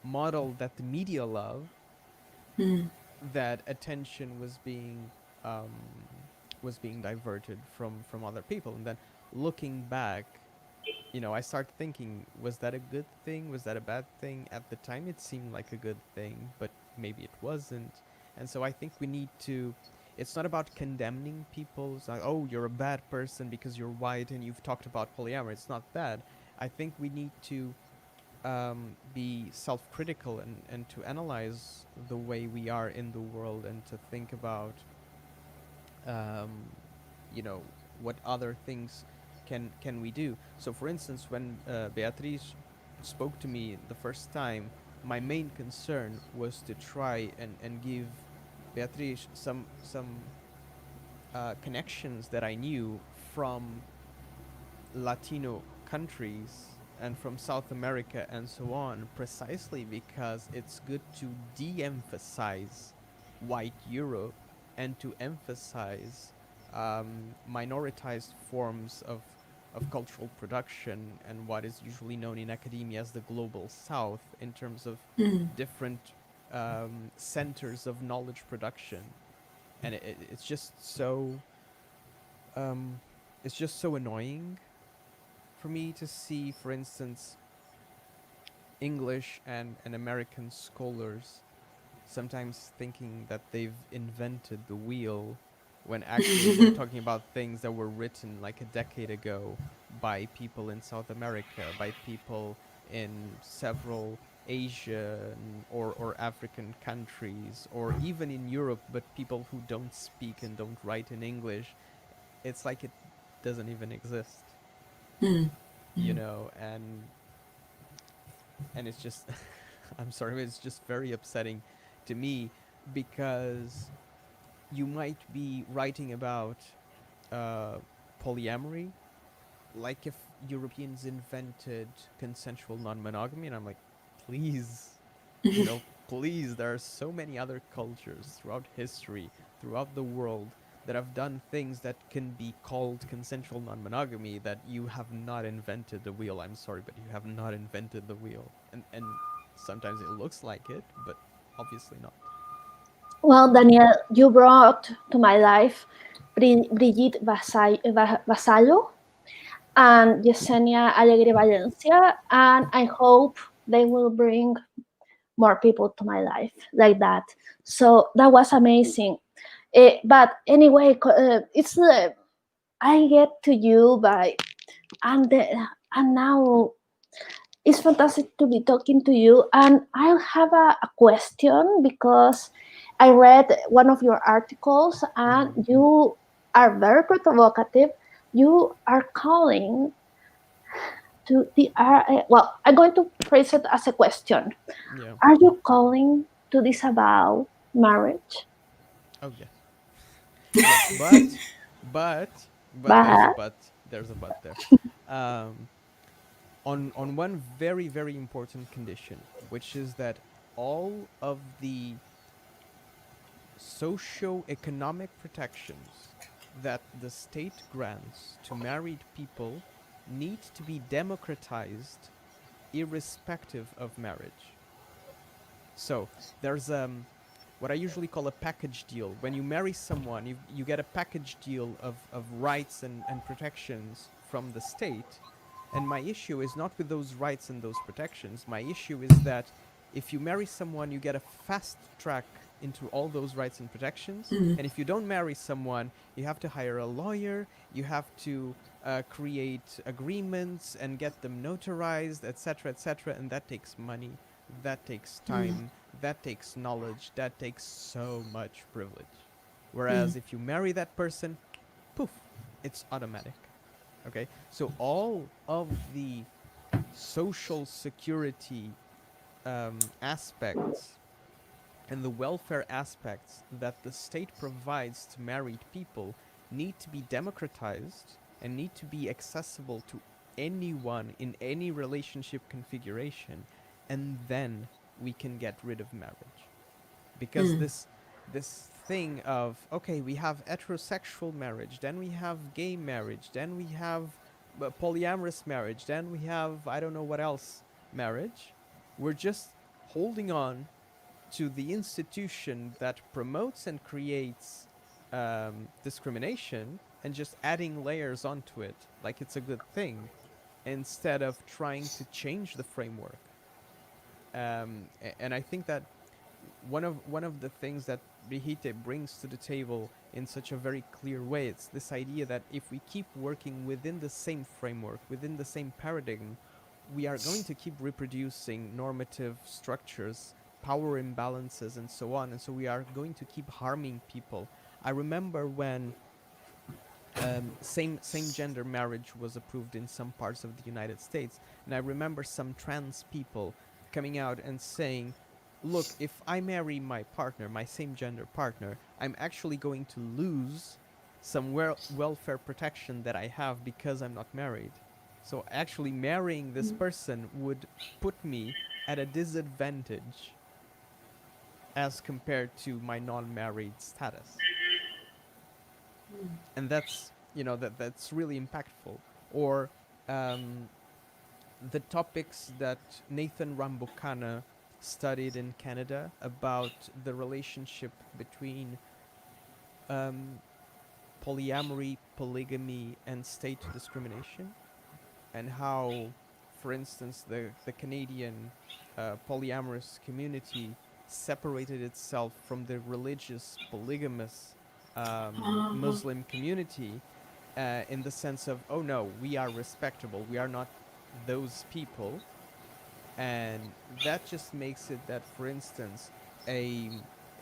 model that the media love, that attention um, was being diverted from other people. And then looking back, I start thinking, was that a good thing? Was that a bad thing? At the time, it seemed like a good thing, but maybe it wasn't. And so I think we need to. It's not about condemning people. It's like, oh, you're a bad person because you're white and you've talked about polyamory. It's not that. I think we need to be self-critical and to analyze the way we are in the world and to think about um, what other things can we do. So for instance, when Beatriz spoke to me the first time, my main concern was to try and give Beatriz some connections that I knew from Latino countries and from South America and so on, precisely because it's good to de-emphasize white Europe and to emphasize minoritized forms of cultural production and what is usually known in academia as the global south in terms of different centers of knowledge production. And it's just so um, it's just so annoying for me to see, for instance, English and American scholars sometimes thinking that they've invented the wheel when actually we're talking about things that were written like a decade ago by people in South America, by people in several Asian or African countries, or even in Europe, but people who don't speak and don't write in English. It's like it doesn't even exist, and it's just I'm sorry, but it's just very upsetting to me because you might be writing about uh, polyamory like if Europeans invented consensual non-monogamy, and I'm like, please, please, there are so many other cultures throughout history, throughout the world that have done things that can be called consensual non-monogamy, that you have not invented the wheel. I'm sorry, but you have not invented the wheel. And sometimes it looks like it, but obviously not. Well, Daniel, you brought to my life Brigitte Vasallo and Yesenia Alegre Valencia, and I hope they will bring more people to my life like that. So that was amazing. But anyway, it's I get to you by and now it's fantastic to be talking to you. And I have a question because I read one of your articles and you are very provocative. You are calling to the well, I'm going to phrase it as a question. Yeah. Are you calling to disavow marriage? Oh yes. Yes, but there's a But but. There's a but there. Um, on one very very important condition, which is that all of the socio-economic protections that the state grants to married people need to be democratized irrespective of marriage. So there's what I usually call a package deal. When you marry someone, you get a package deal of rights and protections from the state. And my issue is not with those rights and those protections. My issue is that if you marry someone, you get a fast track into all those rights and protections. And if you don't marry someone, you have to hire a lawyer, you have to create agreements and get them notarized, etc., etc., and that takes money, that takes time, that takes knowledge, that takes so much privilege. Whereas if you marry that person, poof, it's automatic. Okay, so all of the social security aspects and the welfare aspects that the state provides to married people need to be democratized and need to be accessible to anyone in any relationship configuration, and then we can get rid of marriage. Because this thing of, okay, we have heterosexual marriage, then we have gay marriage, then we have polyamorous marriage, then we have I don't know what else marriage. We're just holding on to the institution that promotes and creates discrimination and just adding layers onto it like it's a good thing, instead of trying to change the framework. And I think that one of the things that Brigitte brings to the table in such a very clear way, it's this idea that if we keep working within the same framework, within the same paradigm, we are going to keep reproducing normative structures, power imbalances, and so on. And so we are going to keep harming people. I remember when same gender marriage was approved in some parts of the United States, and I remember some trans people coming out and saying, look, if I marry my partner, my same gender partner, I'm actually going to lose some welfare protection that I have because I'm not married. So actually marrying this person would put me at a disadvantage as compared to my non-married status. And that's, that's really impactful. Or the topics that Nathan Rambukana studied in Canada about the relationship between polyamory, polygamy, and state discrimination, and how, for instance, the Canadian polyamorous community separated itself from the religious polygamous Muslim community in the sense of, oh no, we are respectable, we are not those people. And that just makes it that, for instance, a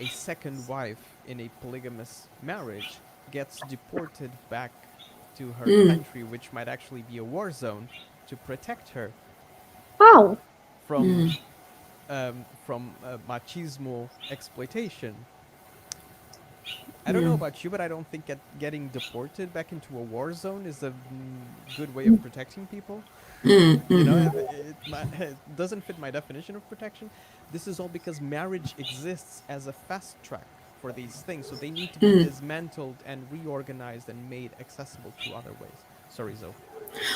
second wife in a polygamous marriage gets deported back to her country, which might actually be a war zone, to protect her wow, from machismo exploitation. I don't know about you, but I don't think getting deported back into a war zone is a good way of protecting people. It doesn't fit my definition of protection. This is all because marriage exists as a fast track for these things, so they need to be dismantled and reorganized and made accessible through other ways. Sorry, Zoe.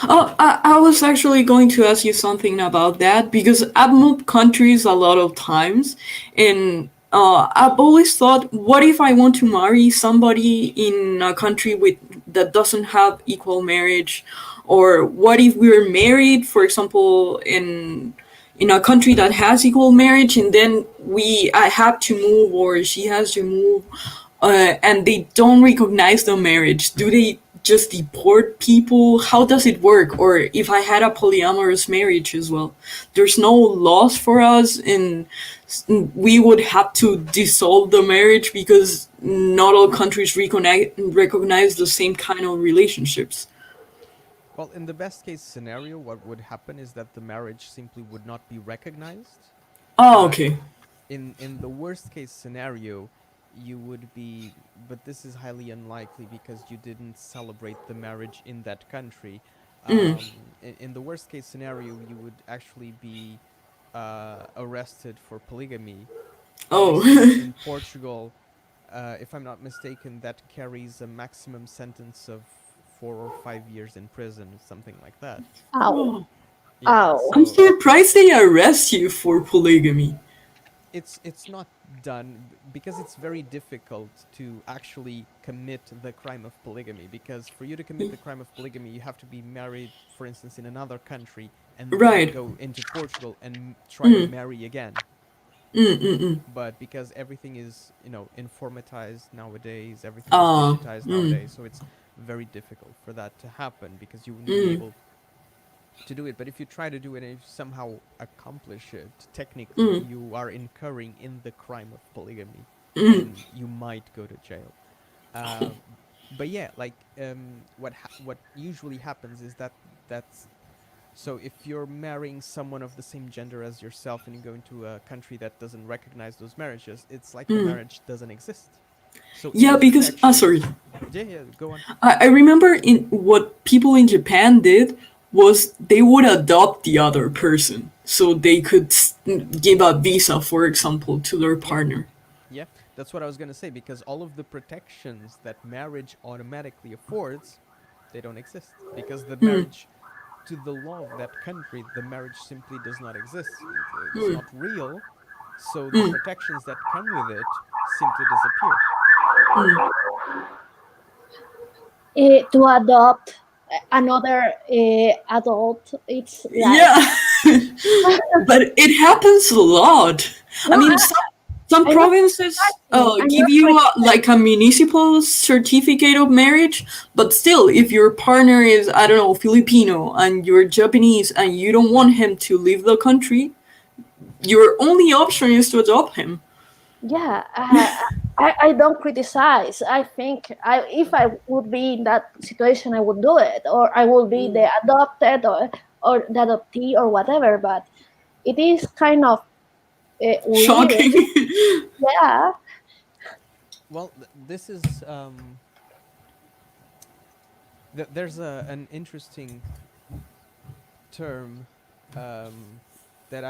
Oh, I was actually going to ask you something about that because I've moved countries a lot of times, and I've always thought, what if I want to marry somebody in a country with that doesn't have equal marriage, or what if we're married, for example, in a country that has equal marriage, and then I have to move or she has to move, and they don't recognize the marriage. Do they just deport people? How does it work? Or if I had a polyamorous marriage as well, there's no laws for us, and we would have to dissolve the marriage because not all countries recognize the same kind of relationships. Well, in the best case scenario, what would happen is that the marriage simply would not be recognized. Oh, Uh, okay. in the worst case scenario, you would be, but this is highly unlikely because you didn't celebrate the marriage in that country. In the worst case scenario, you would actually be arrested for polygamy. At Oh. least in Portugal, if I'm not mistaken, that carries a maximum sentence of 4 or 5 years in prison, something like that. Ow. Yeah, Ow. I'm so surprised they arrest you for polygamy. it's not done because it's very difficult to actually commit the crime of polygamy, because for you to commit the crime of polygamy you have to be married, for instance, in another country, and then Right. go into Portugal and try to marry again. But because everything is, informatized nowadays, everything is Uh, digitized nowadays, so it's very difficult for that to happen because you wouldn't be able to do it. But if you try to do it and if you somehow accomplish it, technically you are incurring in the crime of polygamy, and you might go to jail. Uh, but yeah, like what usually happens is that's so if you're marrying someone of the same gender as yourself and you go into a country that doesn't recognize those marriages, it's like the marriage doesn't exist. So yeah, because sorry, imperfections. Yeah, yeah, go on. I remember in what people in Japan did was they would adopt the other person so they could give a visa, for example, to their Yeah. partner. Yeah, that's what I was gonna say, because all of the protections that marriage automatically affords, they don't exist because the marriage, to the law of that country, the marriage simply does not exist. It's not real, so the protections that come with it simply disappear. To adopt another adult, it's like, Yeah, but it happens a lot. I no, mean, some I'm not provinces criticizing. I'm not give you criticizing. like a municipal certificate of marriage, but still, if your partner is, I don't know, Filipino and you're Japanese and you don't want him to leave the country, your only option is to adopt him. Yeah, I don't criticize. I think if I would be in that situation, I would do it, or I would be the adopted or the adoptee or whatever. But it is kind of weird. Shocking. Yeah. Well, this is there's an interesting term um, that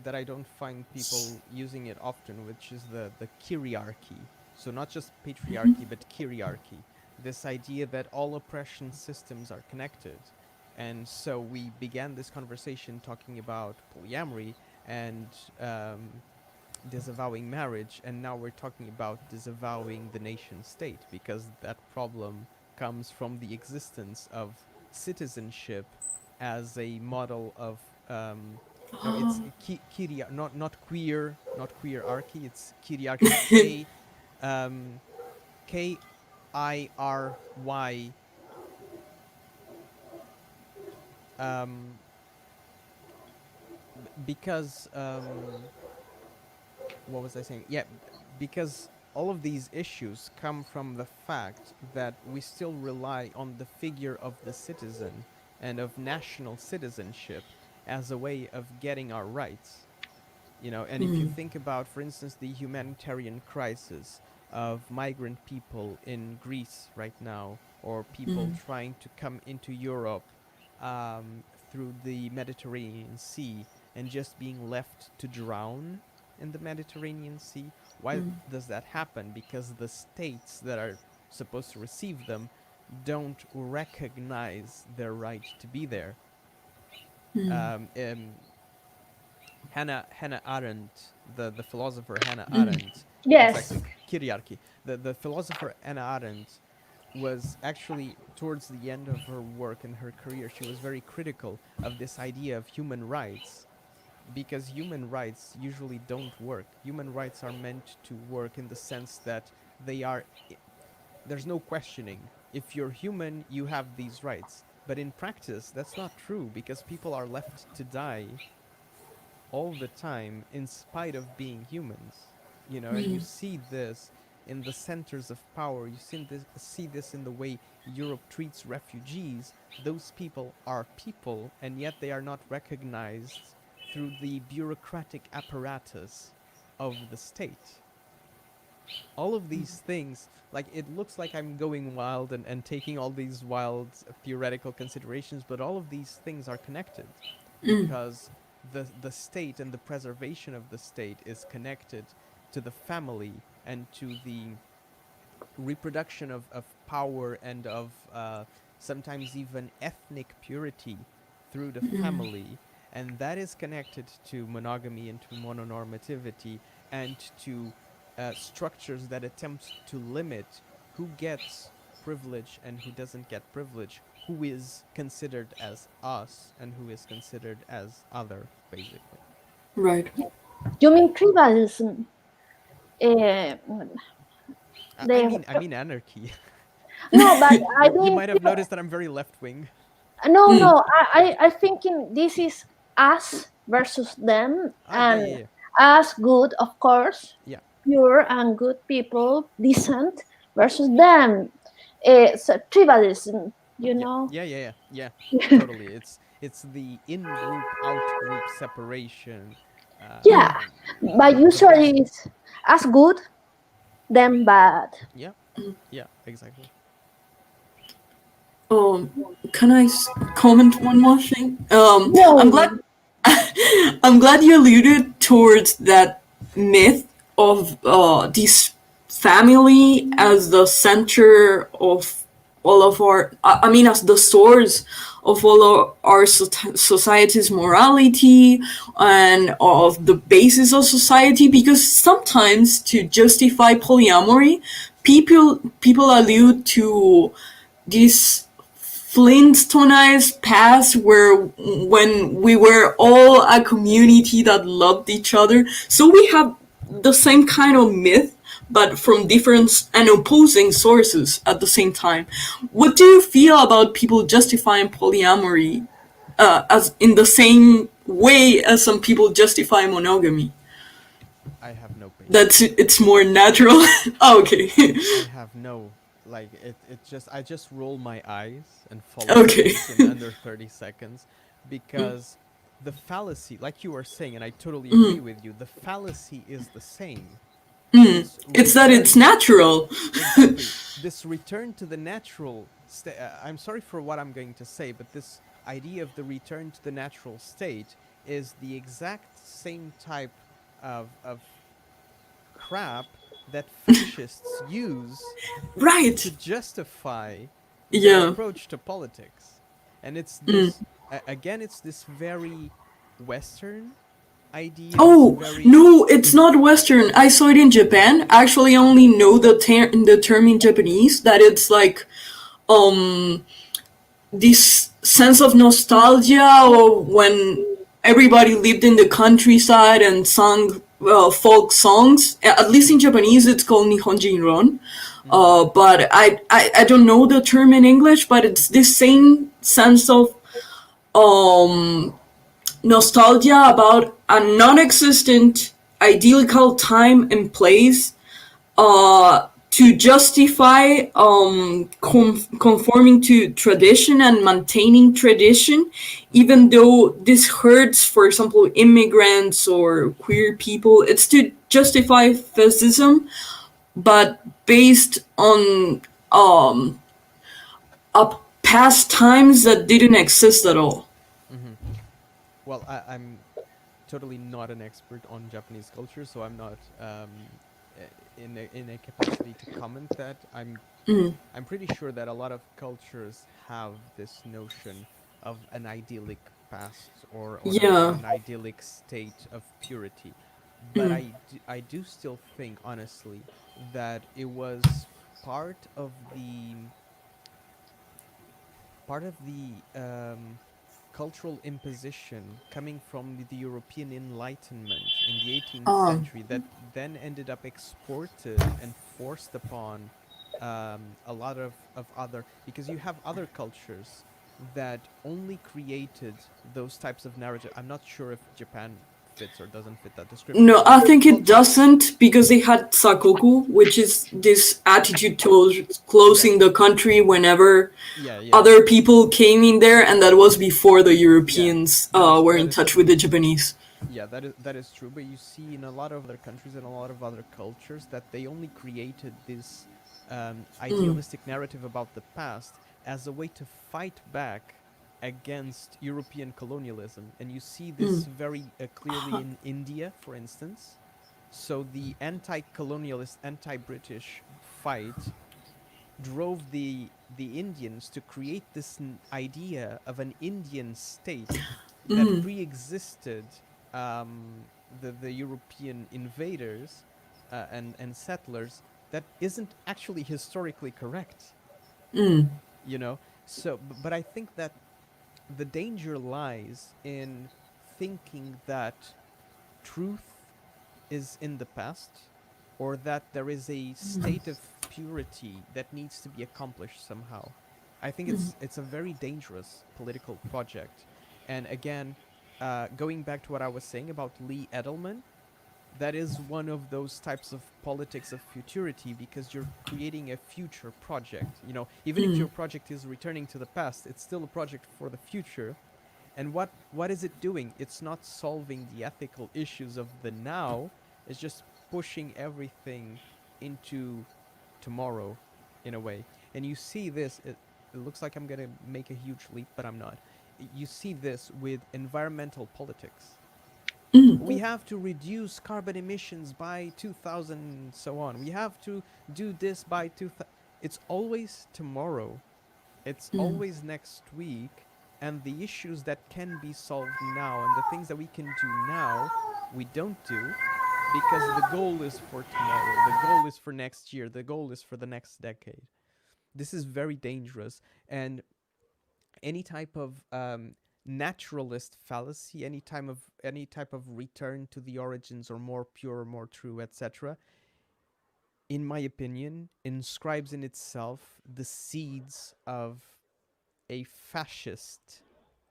that I don't find people using it often, which is the kyriarchy. So not just patriarchy, but kyriarchy. This idea that all oppression systems are connected. And so we began this conversation talking about polyamory and disavowing marriage, and now we're talking about disavowing the nation state, because that problem comes from the existence of citizenship as a model of no, it's not queer, not queerarchy. It's kyriarchy. Um, Kiry. Um, because what was I saying? Yeah, because all of these issues come from the fact that we still rely on the figure of the citizen and of national citizenship as a way of getting our rights. And if you think about, for instance, the humanitarian crisis of migrant people in Greece right now, or people trying to come into Europe through the Mediterranean Sea and just being left to drown in the Mediterranean Sea, Why does that happen? Because the states that are supposed to receive them don't recognize their right to be there. Um, um, Hannah Arendt, the philosopher Hannah Arendt, Yes. exactly, Kyriarchy. The philosopher Hannah Arendt was actually towards the end of her work and her career, she was very critical of this idea of human rights because human rights usually don't work. Human rights are meant to work in the sense that they are there's no questioning. If you're human, you have these rights. But in practice, that's not true because people are left to die all the time in spite of being humans. You know, and you see this in the centers of power. You see this in the way Europe treats refugees. Those people are people, and yet they are not recognized through the bureaucratic apparatus of the state. All of these things, like it looks like I'm going wild and taking all these wild theoretical considerations, but all of these things are connected because the state and the preservation of the state is connected to the family and to the reproduction of power and of sometimes even ethnic purity through the family. And that is connected to monogamy and to mononormativity and to structures that attempt to limit who gets privilege and who doesn't get privilege, who is considered as us and who is considered as other, basically. Right. You mean tribalism? Uh, I the mean anarchy. no, but I You mean might have noticed that I'm very left wing. no. I thinking this is us versus them, Yeah, and yeah, yeah. us good, of course, Yeah. pure and good people, decent, versus them. So tribalism, you Yeah, know. yeah, yeah, yeah, yeah. Totally. It's the in-group, out-group separation. Yeah, but The basic. usually it's us good, them bad. Yeah, yeah, exactly. Um, can I comment one more thing? I'm glad No, I'm glad you alluded towards that myth of this family as the center of all of our, I mean, as the source of all of our society's morality and of the basis of society. Because sometimes to justify polyamory, people allude to this Flintstoneized past where when we were all a community that loved each other. So we have the same kind of myth, but from different and opposing sources at the same time. What do you feel about people justifying polyamory as in the same way as some people justify monogamy? I have no That's patience. it's more natural. Oh, okay. I have no like it just I just roll my eyes and fall Okay. asleep in under 30 seconds because the fallacy, like you were saying, and I totally agree Mm. with you, the fallacy is the same. Mm. This It's that it's return natural. exactly this return to the natural state. I'm sorry for what I'm going to say, but this idea of the return to the natural state is the exact same type of crap that fascists use to Right. justify their Yeah. approach to politics. And it's Mm. this, again, it's this very Western idea, this Oh, very, no, it's not Western. I saw it in Japan. Actually, I only know the term in Japanese that it's like um this sense of nostalgia or when everybody lived in the countryside and sung folk songs. At least in Japanese, it's called Nihonjinron. mm, But I don't know the term in English, but it's this same sense of um, nostalgia about a non-existent idyllical time and place to justify conforming to tradition and maintaining tradition, even though this hurts, for example, immigrants or queer people. It's to justify fascism, but based on a past times that didn't exist at all. mm-hmm. Well, I'm totally not an expert on Japanese culture, so I'm not. in a capacity to comment that, Mm. I'm pretty sure that a lot of cultures have this notion of an idyllic past, or Yeah. an idyllic state of purity. But Mm. I do still think, honestly, that it was part of the part of the cultural imposition coming from the European Enlightenment in the 18th Um. century that then ended up exported and forced upon a lot of other, because you have other cultures that only created those types of narrative. I'm not sure if Japan fits or doesn't fit that description, No, but you I have think it cultures. doesn't because they had sakoku, which is this attitude towards Yeah, closing the country whenever yeah, yeah, other people came in there, and that was before the yeah. Europeans were That in is touch with the true. Japanese. Yeah, that is true. But you see in a lot of other countries and a lot of other cultures that they only created this Mm. idealistic narrative about the past as a way to fight back against European colonialism. And you see this Mm. very clearly in India, for instance. So the anti-colonialist, anti-British fight drove the Indians to create this idea of an Indian state that Mm. pre-existed the European invaders and settlers, that isn't actually historically correct, Mm. you know. So, but I think that the danger lies in thinking that truth is in the past, or that there is a state of purity that needs to be accomplished somehow. I think it's a very dangerous political project. And again, going back to what I was saying about Lee Edelman, that is one of those types of politics of futurity, because you're creating a future project. You know, even if Mm. your project is returning to the past, it's still a project for the future. And what is it doing? It's not solving the ethical issues of the now. It's just pushing everything into tomorrow, in a way. And you see this. It looks like I'm gonna make a huge leap, but I'm not. You see this with environmental politics. Mm. We have to reduce carbon emissions by 2000, so on. We have to do this by 2000. It's always tomorrow, it's always next week, and the issues that can be solved now and the things that we can do now, we don't do, because the goal is for tomorrow, the goal is for next year, the goal is for the next decade. This is very dangerous, and any type of naturalist fallacy, any type of return to the origins, or more pure, more true, etc., in my opinion, inscribes in itself the seeds of a fascist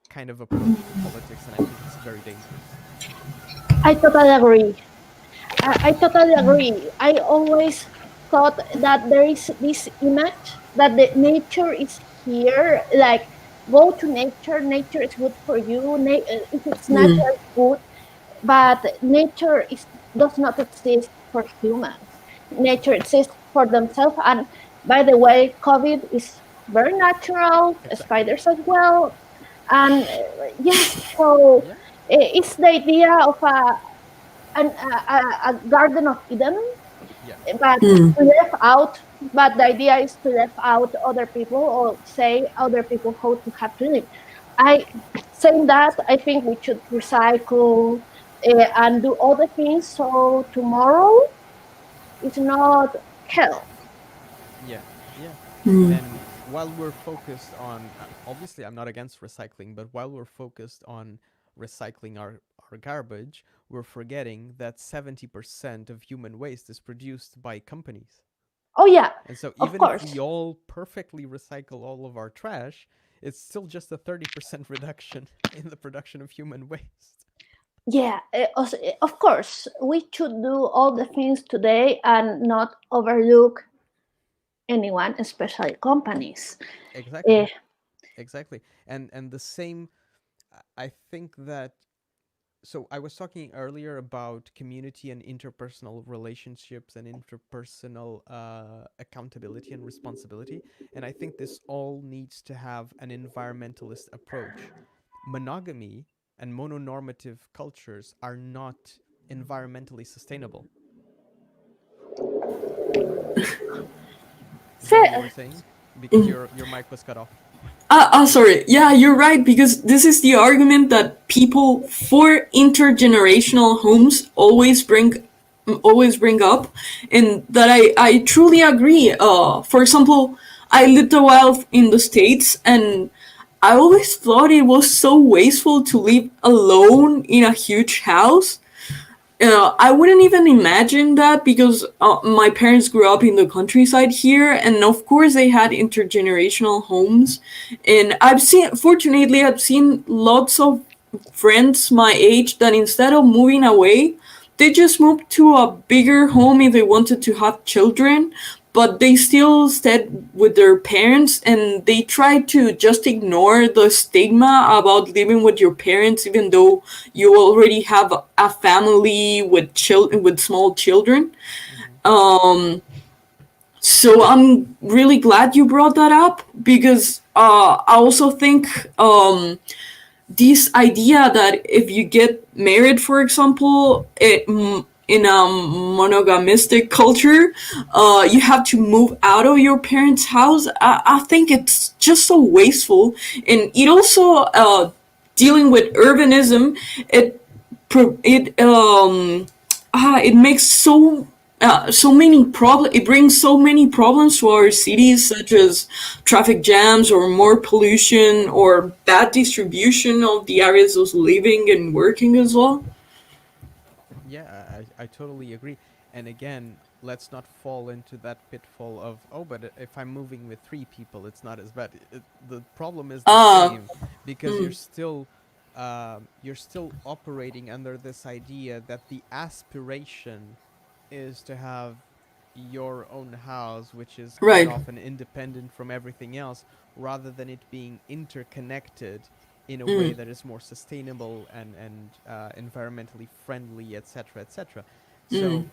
kind of approach to politics, and I think it's very dangerous. I totally agree. I totally agree. I always thought that there is this image that the nature is here, like go to nature. Nature is good for you. If it's Mm. natural, good. But nature does not exist for humans. Nature exists for themselves. And by the way, COVID is very natural. Exactly. Spiders as well. And yes, so Yeah. it's the idea of a garden of Eden, Yeah. but Mm. left out. But the idea is to left out other people or say other people how to have to live. I saying that I think we should recycle and do other things so tomorrow is not hell. Yeah. Yeah. Mm. And while we're focused on, obviously, I'm not against recycling, but while we're focused on recycling our garbage, we're forgetting that 70% of human waste is produced by companies. Oh yeah, And so of even if we course. all perfectly recycle all of our trash, it's still just a 30% reduction in the production of human waste. Yeah, of course. We should do all the things today and not overlook anyone, especially companies. Uh, Exactly. Exactly. And the same, I think that, so I was talking earlier about community and interpersonal relationships and interpersonal accountability and responsibility, and I think this all needs to have an environmentalist approach. Monogamy and mononormative cultures are not environmentally sustainable. Is that what you were saying? Because Mm. your mic was cut off. Sorry. Yeah, you're right, because this is the argument that people for intergenerational homes always bring up, and that I truly agree. For example, I lived a while in the States, and I always thought it was so wasteful to live alone in a huge house. I wouldn't even imagine that, because my parents grew up in the countryside here, and of course they had intergenerational homes. And fortunately, I've seen lots of friends my age that instead of moving away, they just moved to a bigger home if they wanted to have children, but they still stayed with their parents, and they try to just ignore the stigma about living with your parents even though you already have a family with with small children. Hmm. um so I'm really glad you brought that up, because I also think this idea that if you get married, for example, in a monogamistic culture, you have to move out of your parents' house. I think it's just so wasteful, and it also dealing with urbanism. It it it makes so many problems. It brings so many problems to our cities, such as traffic jams, or more pollution, or bad distribution of the areas of living and working as well. Yeah, I totally agree. And again, let's not fall into that pitfall of, oh, but if I'm moving with three people, it's not as bad. The problem is the Uh, same, because mm, you're still operating under this idea that the aspiration is to have your own house, which is quite right. often independent from everything else, rather than it being interconnected in a way Mm, that is more sustainable and environmentally friendly, etc., etc. So, mm,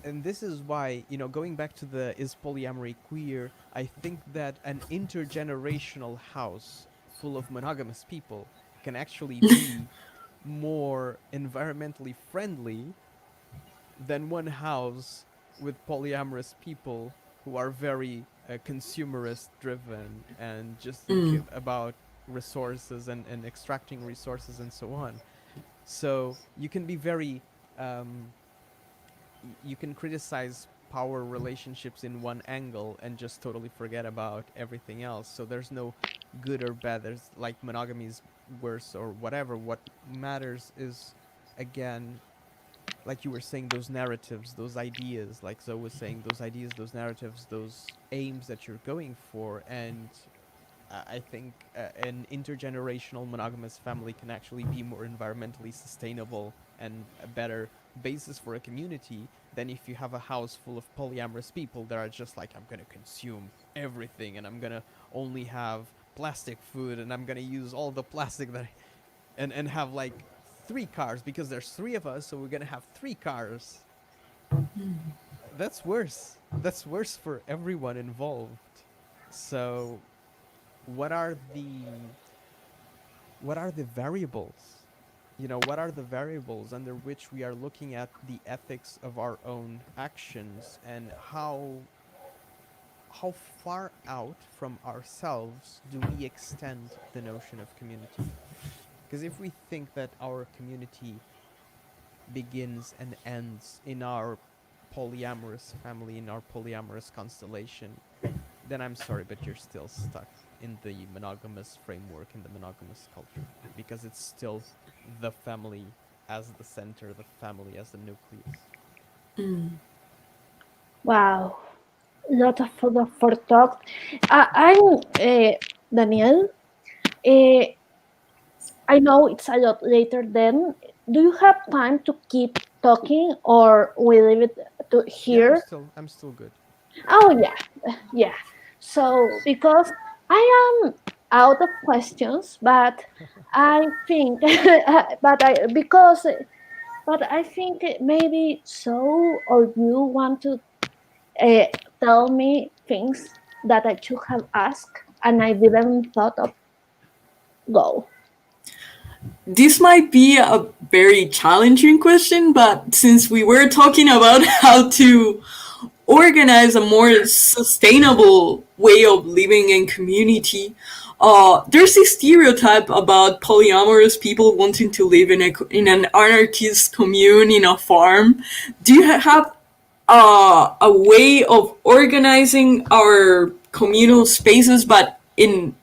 and this is why, going back to the is polyamory queer, I think that an intergenerational house full of monogamous people can actually be more environmentally friendly than one house with polyamorous people who are very consumerist driven and just think mm, about resources and extracting resources and so on. So you can be very, um, you can criticize power relationships in one angle and just totally forget about everything else. So there's no good or bad. There's like monogamy is worse or whatever. What matters is, again, like you were saying, those narratives, those ideas, like Zoe was saying, those ideas, those narratives, those aims that you're going for. And I think an intergenerational monogamous family can actually be more environmentally sustainable and a better basis for a community than if you have a house full of polyamorous people that are just like, I'm going to consume everything and I'm going to only have plastic food and I'm going to use all the plastic that and have like three cars because there's three of us, so we're gonna have three cars. That's worse. That's worse for everyone involved. So, what are the what are the variables? What are the variables under which we are looking at the ethics of our own actions and how far out from ourselves do we extend the notion of community? Because if we think that our community begins and ends in our polyamorous family, in our polyamorous constellation, then I'm sorry, but you're still stuck in the monogamous framework, in the monogamous culture, because it's still the family as the center, the family as the nucleus. mm. Wow, lot of food for talk. I'm Daniel. Uh, I know it's a lot later then. Do you have time to keep talking or we leave it to Yeah, I'm here? still I'm still good. Oh yeah, yeah. So because I am out of questions, but I think, but I think maybe so, or you want to uh, tell me things that I should have asked and I didn't thought of go. This might be a very challenging question, but since we were talking about how to organize a more sustainable way of living in community. There's a stereotype about polyamorous people wanting to live in an anarchist commune in a farm. Do you have a way of organizing our communal spaces, but in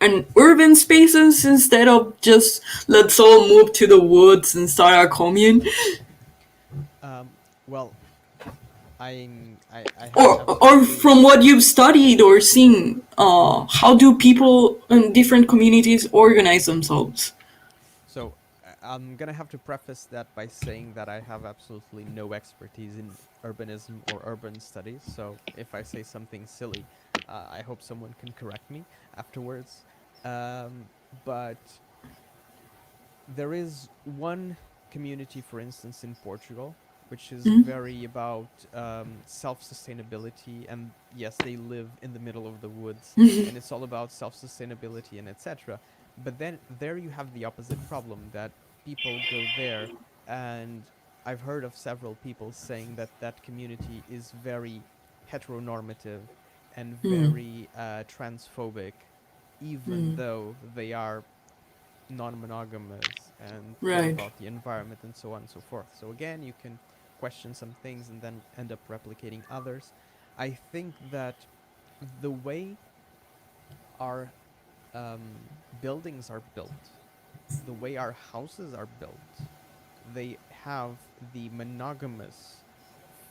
an urban spaces instead of just let's all move to the woods and start our commune? Well, I have Or absolutely. from what you've studied or seen, how do people in different communities organize themselves? So I'm gonna have to preface that by saying that I have absolutely no expertise in urbanism or urban studies. So if I say something silly, I hope someone can correct me afterwards. But there is one community, for instance, in Portugal, which is very about self-sustainability, and yes, they live in the middle of the woods, and it's all about self-sustainability and etc. But then there you have the opposite problem that people go there, and I've heard of several people saying that that community is very heteronormative and very transphobic, even though they are non-monogamous and care Right. about the environment and so on and so forth. So again, you can question some things and then end up replicating others. I think that the way our buildings are built, the way our houses are built, they have the monogamous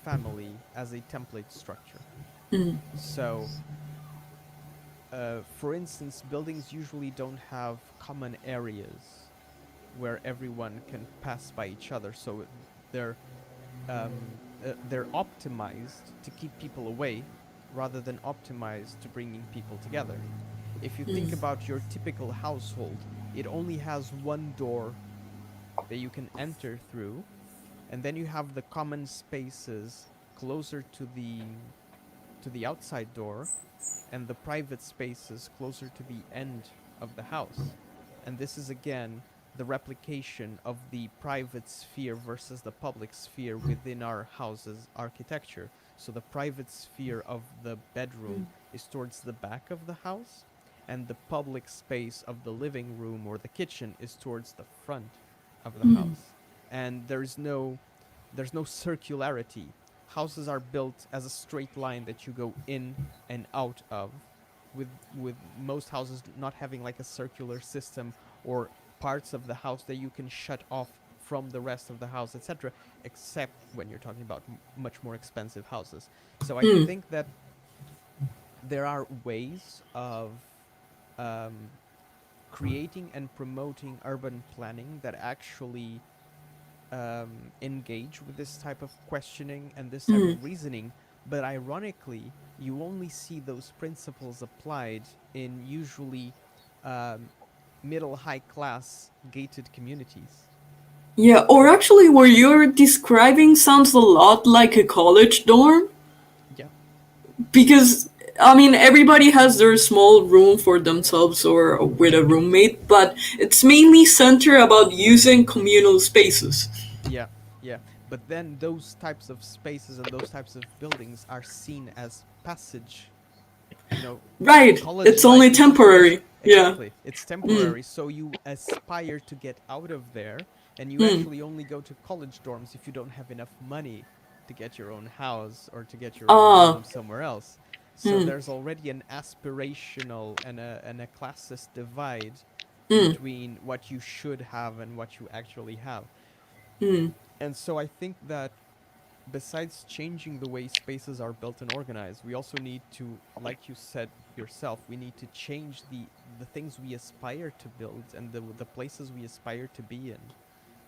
family as a template structure. So for instance, buildings usually don't have common areas where everyone can pass by each other. So they're they're optimized to keep people away rather than optimized to bringing people together. If you think about your typical household, it only has one door that you can enter through, and then you have the common spaces closer to the outside door and the private spaces closer to the end of the house. And this is again the replication of the private sphere versus the public sphere within our house's architecture. So the private sphere of the bedroom is towards the back of the house, and the public space of the living room or the kitchen is towards the front of the house. And there's no circularity. Houses are built as a straight line that you go in and out of, with most houses not having like a circular system or parts of the house that you can shut off from the rest of the house, etc., except when you're talking about much more expensive houses. So I think that there are ways of um, creating and promoting urban planning that actually engage with this type of questioning and this type of reasoning. But ironically, you only see those principles applied in usually um, middle high class gated communities. Yeah, or actually, what you're describing sounds a lot like a college dorm. Yeah. Because, I mean, everybody has their small room for themselves or with a roommate, but it's mainly centered about using communal spaces. Yeah, yeah. But then those types of spaces and those types of buildings are seen as passage. You know, Right, college it's only life is temporary. Yeah. exactly. It's temporary, so you aspire to get out of there, and you actually only go to college dorms if you don't have enough money to get your own house or to get your own Ah, room somewhere else. So there's already an aspirational and a classist divide between what you should have and what you actually have. And so I think that besides changing the way spaces are built and organized, we also need to, like you said yourself, we need to change the things we aspire to build and the places we aspire to be in.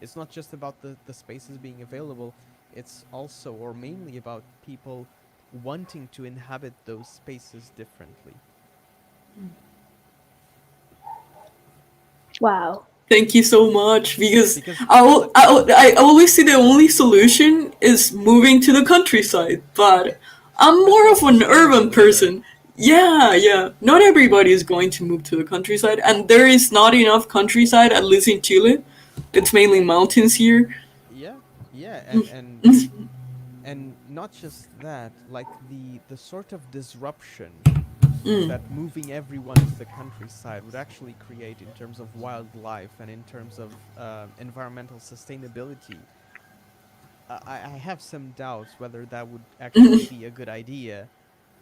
It's not just about the spaces being available, it's also or mainly about people wanting to inhabit those spaces differently. Wow. thank you so much. Because Because I always see the only solution is moving to the countryside, but I'm that's more of not the an urban solution either. person. Yeah, yeah. Not everybody is going to move to the countryside, and there is not enough countryside, at least in Chile. It's mainly mountains here. Yeah, yeah, and not just that, like the sort of disruption Mm, that moving everyone to the countryside would actually create in terms of wildlife and in terms of environmental sustainability. I have some doubts whether that would actually be a good idea,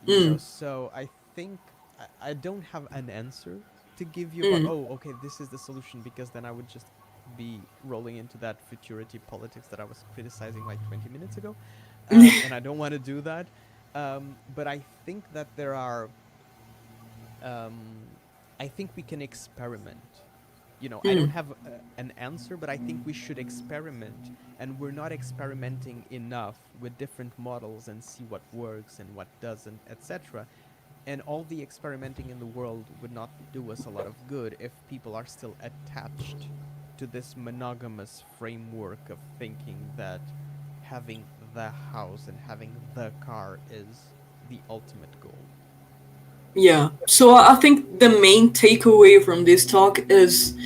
mm, So I think I don't have an answer to give you about, mm. oh, okay, this is the solution, because then I would just be rolling into that futurity politics that I was criticizing like 20 minutes ago. And I don't want to do that. But I think that there are, um, I think we can experiment. I don't Mm, have an answer, but I think we should experiment. And we're not experimenting enough with different models and see what works and what doesn't, etc. And all the experimenting in the world would not do us a lot of good if people are still attached to this monogamous framework of thinking that having the house and having the car is the ultimate goal. yeah. So I think the main takeaway from this talk is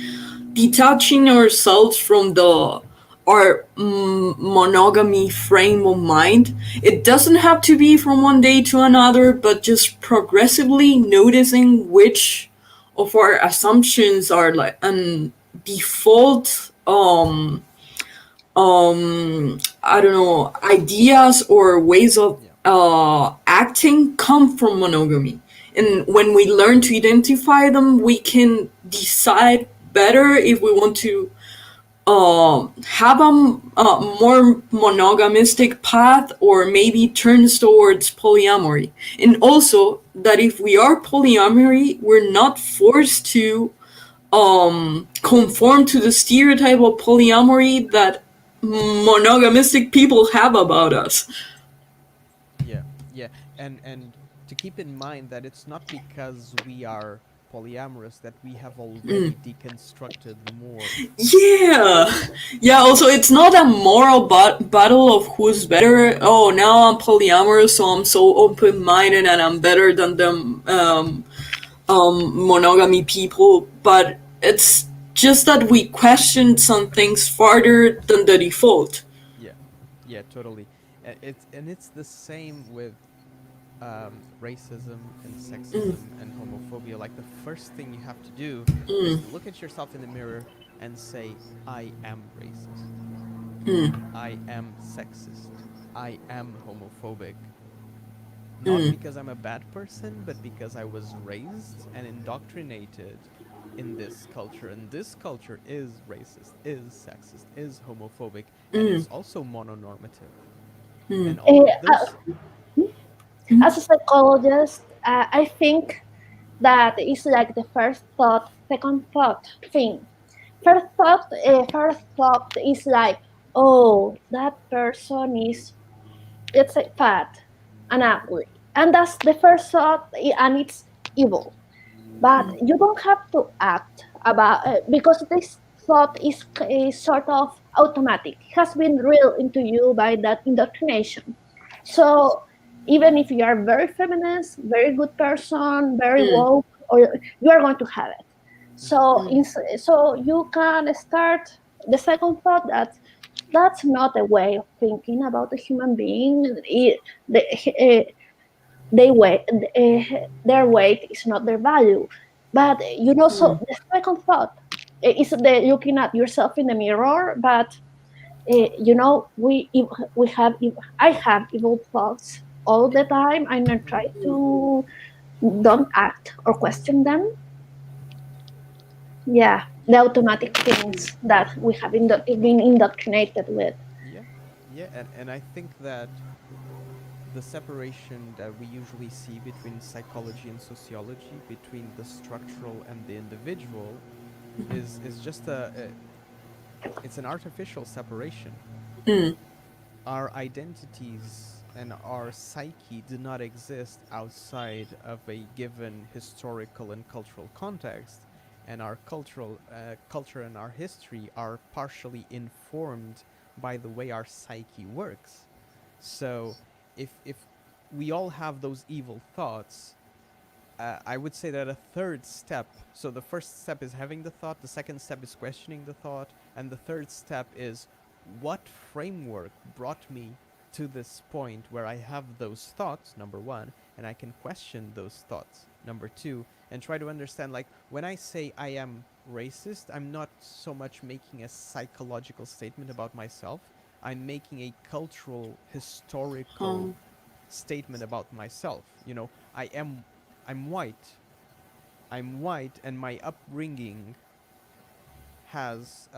detaching ourselves from the our monogamy frame of mind. It doesn't have to be from one day to another, but just progressively noticing which of our assumptions are like an default I don't know, ideas or ways of Yeah. acting come from monogamy. And when we learn to identify them, we can decide better if we want to have a more monogamistic path or maybe turns towards polyamory. And also that if we are polyamory, we're not forced to conform to the stereotype of polyamory that monogamistic people have about us. Yeah, yeah, and to keep in mind that it's not because we are polyamorous that we have already deconstructed the more. Yeah, yeah. Also, it's not a moral battle of who's better. Oh, now I'm polyamorous, so I'm so open-minded and I'm better than them monogamy people. But it's just that we questioned some things farther than the default. Yeah, yeah, totally. It's the same with racism and sexism and homophobia. Like the first thing you have to do is to look at yourself in the mirror and say, "I am racist. I am sexist. I am homophobic." Not because I'm a bad person, but because I was raised and indoctrinated in this culture. And this culture is racist, is sexist, is homophobic, and is also mononormative. And all of Uh, this, as a psychologist, I think that is like the first thought, second thought thing. First thought is like, oh, that person is, let's say, fat and ugly, and that's the first thought, and it's evil. But you don't have to act about because this thought is sort of automatic. It has been drilled into you by that indoctrination. So even if you are very feminist, very good person, very woke, or you are going to have it. So so you can start the second thought that that's not a way of thinking about a human being. The, they weight, their weight is not their value. But so the second thought is the looking at yourself in the mirror. But we have I have evil thoughts all the time. I don't try to don't act or question them. Yeah, the automatic things that we have been indoctrinated with. yeah, yeah, and I think that the separation that we usually see between psychology and sociology, between the structural and the individual, is just it's an artificial separation. Our identities and our psyche do not exist outside of a given historical and cultural context, and our culture and our history are partially informed by the way our psyche works. So if we all have those evil thoughts, I would say that a third step. So the first step is having the thought. The second step is questioning the thought, and the third step is what framework brought me to this point where I have those thoughts, number one, and I can question those thoughts, number two, and try to understand, like, when I say I am racist, I'm not so much making a psychological statement about myself. I'm making a cultural, historical Oh. statement about myself. You know, I'm white. I'm white, and my upbringing has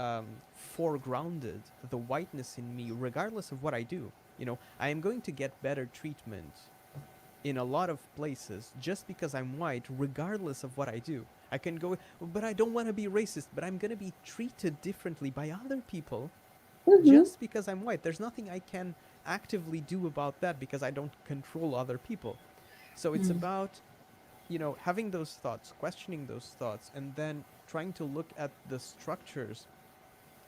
foregrounded the whiteness in me, regardless of what I do. You know, I am going to get better treatment in a lot of places just because I'm white, regardless of what I do. I can go, but I don't want to be racist, but I'm going to be treated differently by other people Mm-hmm. just because I'm white. There's nothing I can actively do about that because I don't control other people. So it's about, you know, having those thoughts, questioning those thoughts, and then trying to look at the structures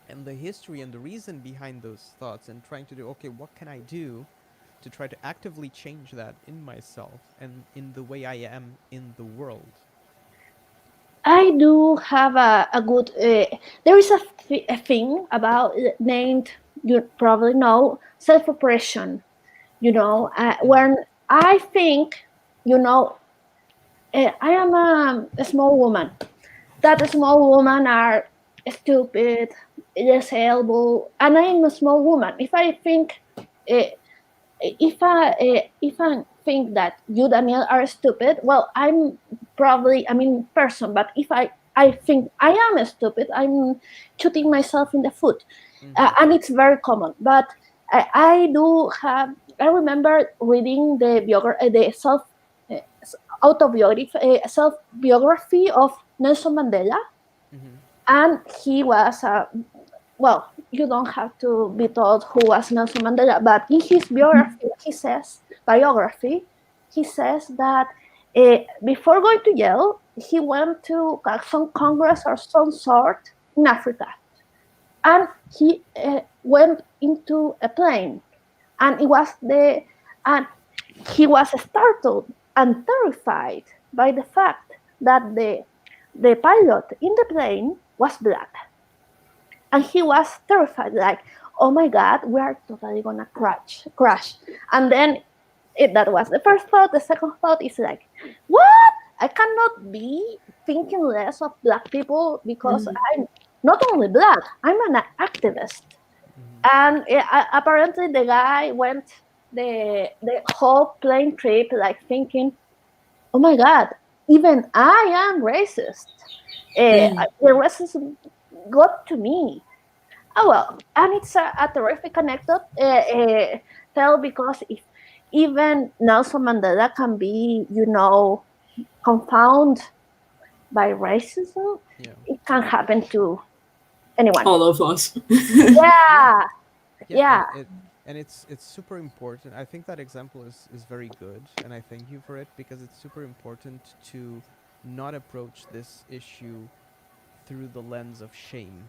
and the history and the reason behind those thoughts, and trying to do, okay, what can I do to try to actively change that in myself and in the way I am in the world. I do have a good. There is a thing about named, you probably know, self oppression. You know, Mm-hmm. when I think, you know, I am a small woman. That small woman are stupid, disabled, and I am a small woman. If I think, uh, if I think that you, Daniel, are stupid, well, I'm probably a mean person. But if I think I am stupid, I'm shooting myself in the foot, Mm-hmm. and it's very common. But I do have. I remember reading the uh, autobiography, self biography of Nelson Mandela, Mm-hmm. and he was well, you don't have to be told who was Nelson Mandela, but in his biography, he says that before going to jail, he went to some congress or some sort in Africa, and he went into a plane, and it was the and he was startled and terrified by the fact that the pilot in the plane was black, and he was terrified, like, oh my god, we are totally gonna crash. And then that was the first thought. The second thought is like, what? I cannot be thinking less of black people because I'm not only black, I'm an activist. Mm-hmm. And apparently the guy went the whole plane trip like thinking, oh my god, even I am racist. The racism got to me. Oh well, and it's a terrific anecdote. Tell, because if even Nelson Mandela can be, you know, confounded by racism, Yeah. it can happen to anyone. All of us. Yeah. Yeah, Yeah. yeah. And it's super important. I think that example is very good, and I thank you for it, because it's super important to not approach this issue through the lens of shame,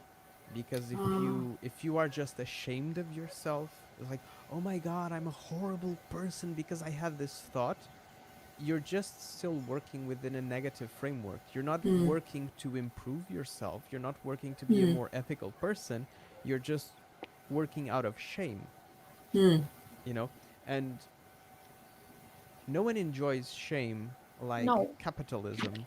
because if you are just ashamed of yourself, like, oh my god, I'm a horrible person because I had this thought, you're just still working within a negative framework. You're not working to improve yourself, you're not working to be a more ethical person, you're just working out of shame, you know. And no one enjoys shame like No. capitalism.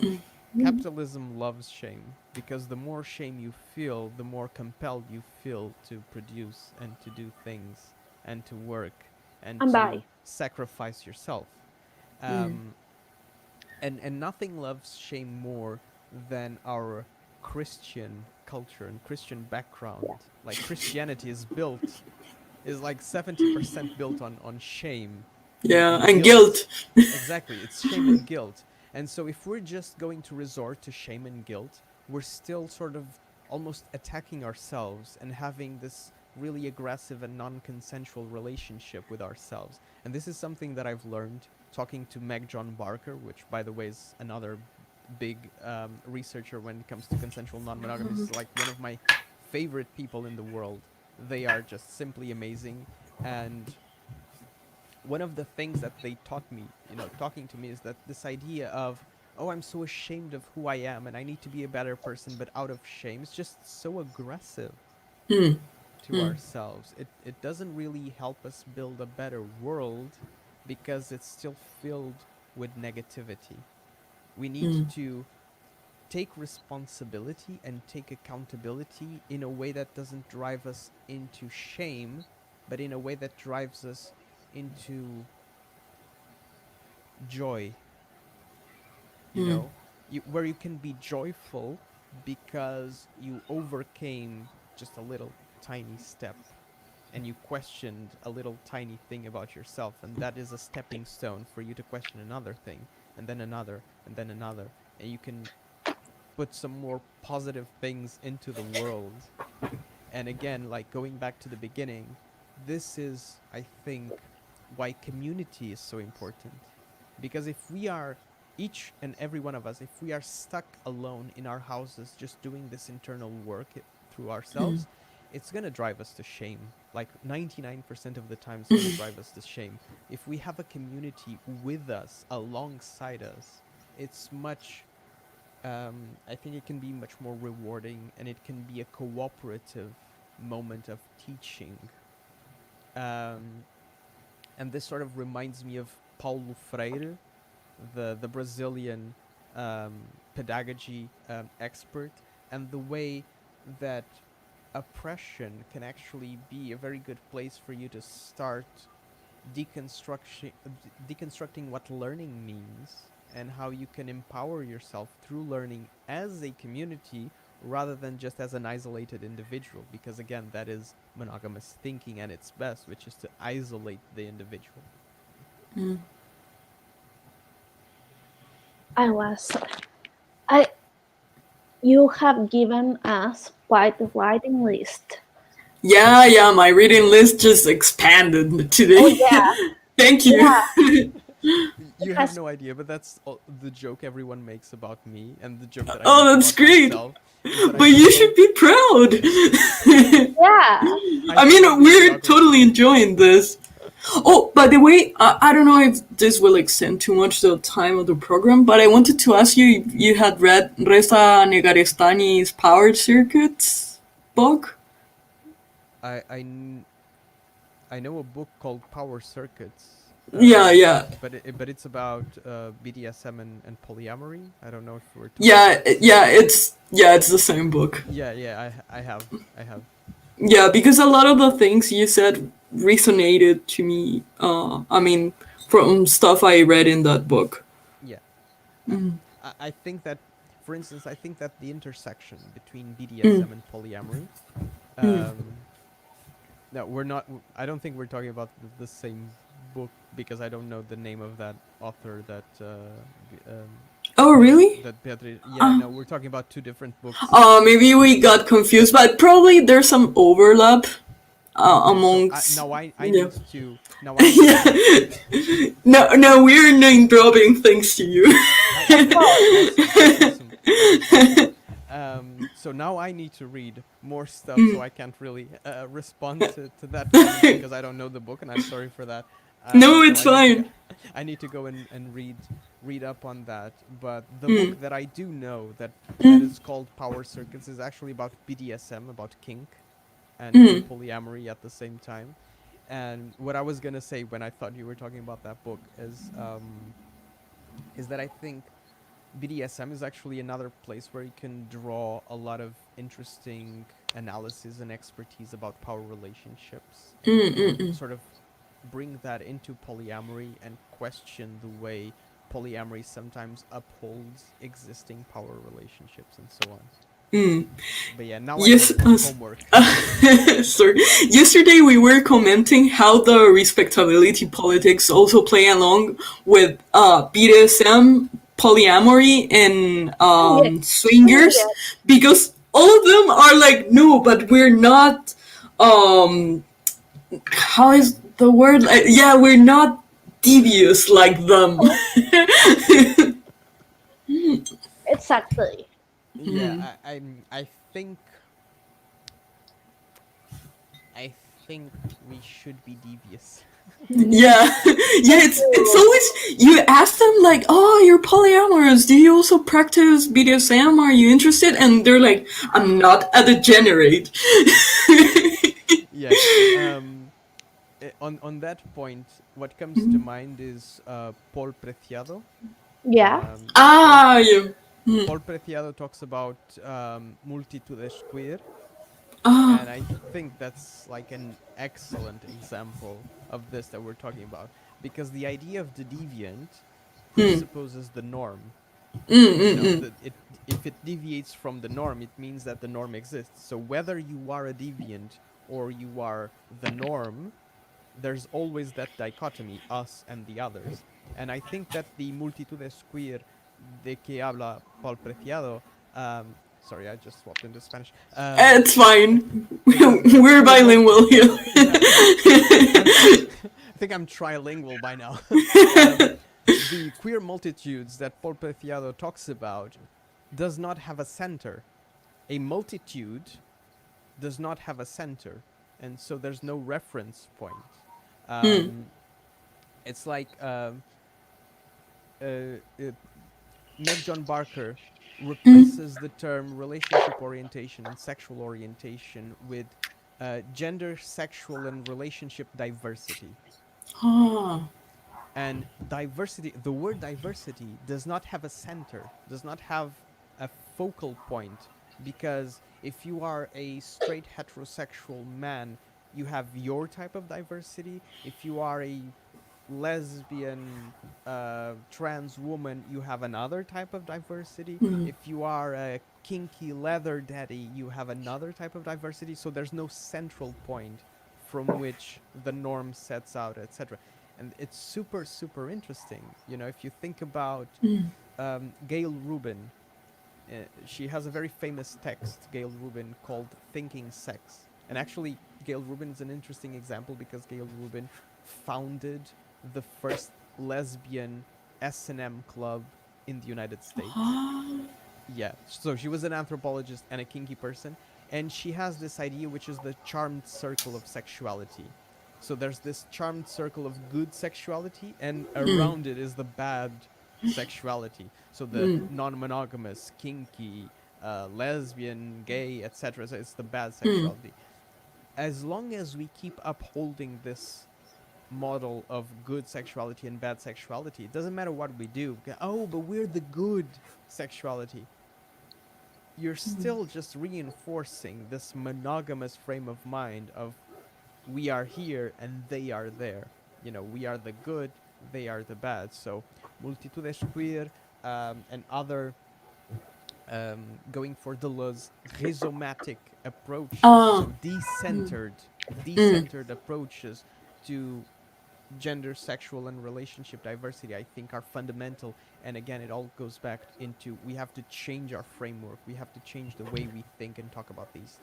Mhm. Capitalism loves shame, because the more shame you feel, the more compelled you feel to produce and to do things and to work and And to bye. sacrifice yourself. Um, and nothing loves shame more than our Christian culture and Christian Yeah. background. Like, Christianity is like 70% built on shame Yeah, and and guilt. guilt. Exactly, it's shame and guilt. And so if we're just going to resort to shame and guilt, we're still sort of almost attacking ourselves and having this really aggressive and non-consensual relationship with ourselves. And this is something that I've learned talking to Meg John Barker, which, by the way, is another big researcher when it comes to consensual non-monogamy. This is like one of my favorite people in the world. They are just simply amazing. And one of the things that they taught me, you know, talking to me, is that this idea of, oh, I'm so ashamed of who I am and I need to be a better person, but out of shame, is just so aggressive. to ourselves, it doesn't really help us build a better world because it's still filled with negativity. We need to take responsibility and take accountability in a way that doesn't drive us into shame, but in a way that drives us into joy, you know, where you can be joyful because you overcame just a little tiny step and you questioned a little tiny thing about yourself, and that is a stepping stone for you to question another thing, and then another, and then another, and you can put some more positive things into the world. And again, like going back to the beginning, this is, I think, why community is so important. Because if we are, each and every one of us, if we are stuck alone in our houses just doing this internal work through ourselves, it's going to drive us to shame. Like 99% of the time, it's going to drive us to shame. If we have a community with us, alongside us, it's much, I think it can be much more rewarding, and it can be a cooperative moment of teaching. And this sort of reminds me of Paulo Freire, the Brazilian pedagogy expert, and the way that oppression can actually be a very good place for you to start deconstructing what learning means and how you can empower yourself through learning as a community rather than just as an isolated individual, because again, that is monogamous thinking at its best, which is to isolate the individual. You have given us quite a writing list. Yeah, my reading list just expanded today. Oh, yeah. Thank you. Yeah. You have no idea, but that's the joke everyone makes about me, and the joke that I Oh, make that's about great. myself is that But I you feel should be proud. Yeah. I mean, we're totally enjoying this. Oh, by the way, I don't know if this will extend too much the time of the program, but I wanted to ask you if you had read Reza Negarestani's Power Circuits book? I know a book called Power Circuits. Yeah. But it's about BDSM and polyamory. I don't know if we're talking it's the same book. Yeah, I have. Yeah, because a lot of the things you said resonated to me. I mean, from stuff I read in that book. Yeah. I think that, for instance, I think that the intersection between BDSM and polyamory. No, we're not. I don't think we're talking about the same book because I don't know the name of that author. That. Oh, really? That Beatriz. Yeah, no, we're talking about two different books. Maybe we got confused, but probably there's some overlap amongst. So, I need to. Now I need No, we're name dropping things to you. Awesome. So now I need to read more stuff, so I can't really respond to that comment because I don't know the book, and I'm sorry for that. No, it's fine. I need to go and read up on that. But the book that I do know that is called Power Circuits is actually about BDSM, about kink, and polyamory at the same time. And what I was gonna say when I thought you were talking about that book is that I think BDSM is actually another place where you can draw a lot of interesting analysis and expertise about power relationships. And sort of bring that into polyamory and question the way polyamory sometimes upholds existing power relationships and so on. But yeah, now I have homework. Sorry. Yesterday we were commenting how the respectability politics also play along with BDSM, polyamory, and swingers, because all of them are like, no, but we're not. How is the word? We're not devious like them. Exactly. Yeah, I think we should be devious. It's always, you ask them like, oh, you're polyamorous, do you also practice BDSM, are you interested? And they're like, I'm not a degenerate. Yeah. On that point, what comes to mind is Paul Preciado. Yeah. Ah, yeah. Mm. Paul Preciado talks about multitudes queer, Ah, and I think that's like an excellent example of this that we're talking about, because the idea of the deviant presupposes the norm. If it deviates from the norm, it means that the norm exists. So whether you are a deviant or you are the norm, there's always that dichotomy, us and the others. And I think that the multitudes queer de que habla Paul Preciado, sorry, I just swapped into Spanish. it's fine. The We're queer bilingual here. yeah, I think I'm trilingual by now. The queer multitudes that Paul Preciado talks about does not have a center. A multitude does not have a center, and so there's no reference point. It's like Meg John Barker replaces the term relationship orientation and sexual orientation with gender, sexual, and relationship diversity. Ah. And diversity, the word diversity does not have a center, does not have a focal point, because if you are a straight heterosexual man, you have your type of diversity. If you are a lesbian trans woman, you have another type of diversity. If you are a kinky leather daddy, you have another type of diversity. So there's no central point from which the norm sets out, etc. And it's super, super interesting. You know, if you think about Gail Rubin, she has a very famous text, Gail Rubin, called Thinking Sex. And actually, Gail Rubin is an interesting example because Gail Rubin founded the first lesbian S&M club in the United States. Yeah, so she was an anthropologist and a kinky person, and she has this idea which is the charmed circle of sexuality. So there's this charmed circle of good sexuality, and around it is the bad sexuality. So the non-monogamous, kinky, lesbian, gay, etc. So it's the bad sexuality. As long as we keep upholding this model of good sexuality and bad sexuality, it doesn't matter what we do. Oh, but we're the good sexuality. You're still just reinforcing this monogamous frame of mind of we are here and they are there. You know, we are the good, they are the bad. So multitudes queer and other going for Deleuze's rhizomatic approaches, so decentered approaches to gender, sexual, and relationship diversity, I think are fundamental. And again, it all goes back into we have to change our framework. We have to change the way we think and talk about these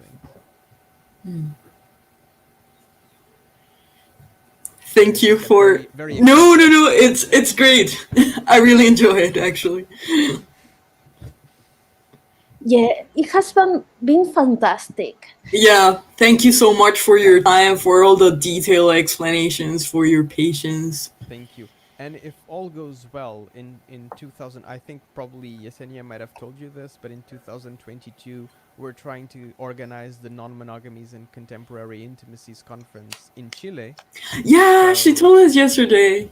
things. Thank you for very no, it's great. I really enjoy it actually. Yeah, it has been fantastic. Yeah, thank you so much for your time, for all the detailed explanations, for your patience. Thank you. And if all goes well in 2000, I think probably Yesenia might have told you this, but in 2022, we're trying to organize the Non-Monogamies and Contemporary Intimacies Conference in Chile. Yeah, she told us yesterday.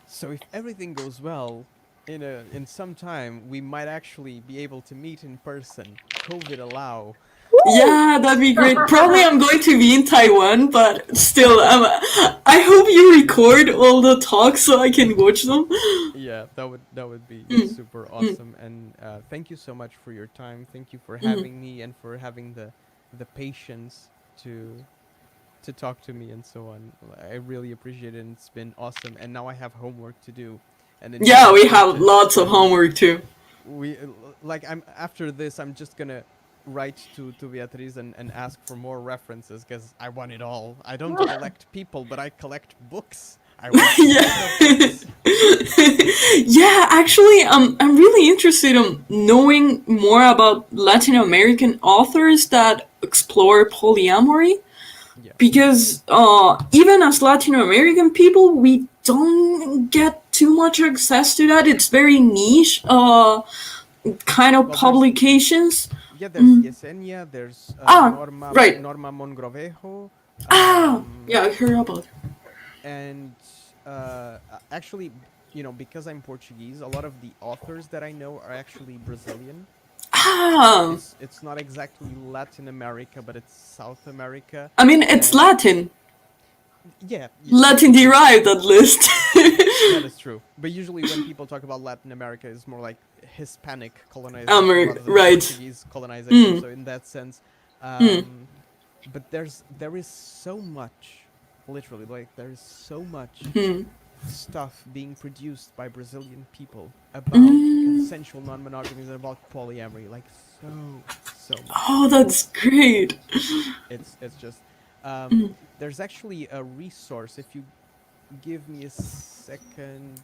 So if everything goes well, in some time, we might actually be able to meet in person, COVID allow. Yeah, that'd be great. Probably I'm going to be in Taiwan, but still, I hope you record all the talks so I can watch them. Yeah, that would be super awesome. And thank you so much for your time. Thank you for having me and for having the patience to talk to me and so on. I really appreciate it. And it's been awesome. And now I have homework to do. And then yeah, we have lots of homework too. I'm after this, I'm just gonna write to Beatriz and ask for more references because I want it all. I don't collect people, but I collect books. I want yeah, actually, I'm really interested in knowing more about Latin American authors that explore polyamory. Yeah. Because even as Latin American people, we don't get too much access to that. It's very niche kind of publications. There's Yesenia, there's Norma right. Mongrovejo, Yeah, I heard about it. And actually, because I'm Portuguese, a lot of the authors that I know are actually Brazilian. Ah, It's not exactly Latin America, but it's South America. I mean, it's And Latin. yeah, Latin technically derived, at least. that is true. But usually when people talk about Latin America, it's more like Hispanic colonization rather than Right. Portuguese colonization. Mm, So in that sense, mm, but there is so much, literally, like there is so much mm, stuff being produced by Brazilian people about mm. consensual non-monogamy and about polyamory, like so much. Oh, that's great. It's just there's actually a resource. If you give me a second,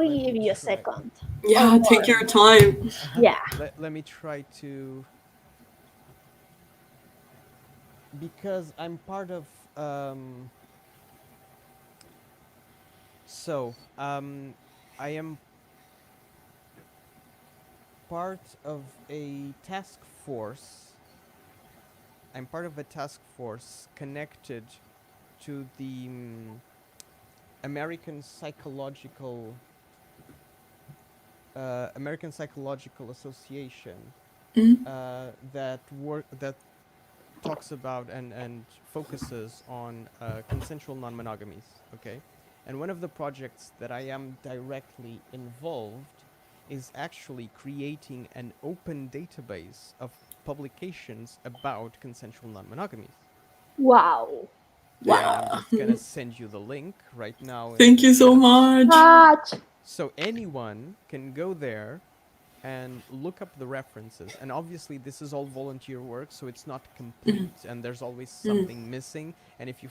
let We give me you a try. second or Yeah, take more. your time. Yeah. Let me try to, because I'm part of so I am part of a task force. I'm part of a task force connected to the American Psychological American Psychological Association Mm, that talks about and focuses on consensual non-monogamies. Okay, and one of the projects that I am directly involved is actually creating an open database of publications about consensual non-monogamies. Wow. And Wow. I'm yeah. just gonna send you the link right now in Thank the you so chat. much. Such. So anyone can go there and look up the references. And obviously, this is all volunteer work, so it's not complete, and there's always Mm, something missing. And if you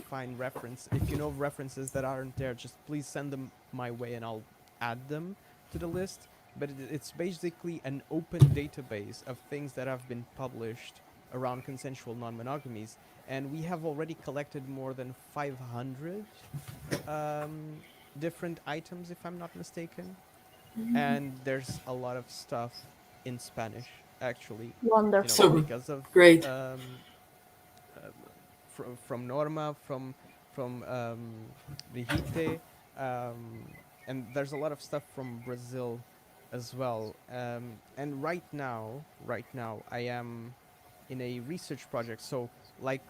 know of references that aren't there, just please send them my way, and I'll add them to the list. But it's basically an open database of things that have been published around consensual non-monogamies, and we have already collected more than 500 um, different items, if I'm not mistaken. And there's a lot of stuff in Spanish, actually, Wonderful. so because of great. um, from Norma, from Brigitte, and there's a lot of stuff from Brazil as well. And right now, I am in a research project. So,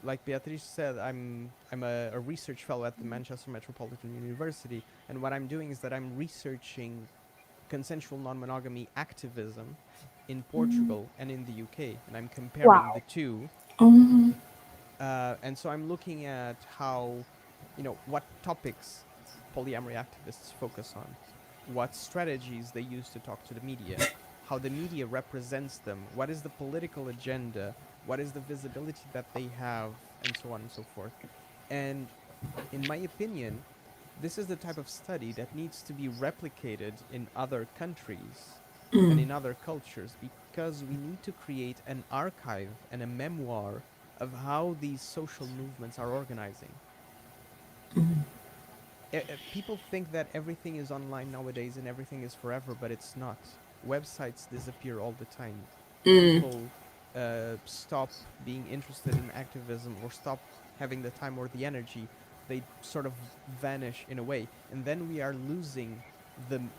like Beatriz said, I'm a research fellow at the Manchester Metropolitan University, and what I'm doing is that I'm researching consensual non-monogamy activism in Portugal and in the UK, and I'm comparing the Wow. two. Oh, And so I'm looking at how, what topics polyamory activists focus on, what strategies they use to talk to the media, how the media represents them, what is the political agenda, what is the visibility that they have, and so on and so forth. And in my opinion, this is the type of study that needs to be replicated in other countries and in other cultures, because we need to create an archive and a memoir of how these social movements are organizing. People think that everything is online nowadays and everything is forever, but it's not. Websites disappear all the time. People stop being interested in activism or stop having the time or the energy. They sort of vanish in a way, and then we are losing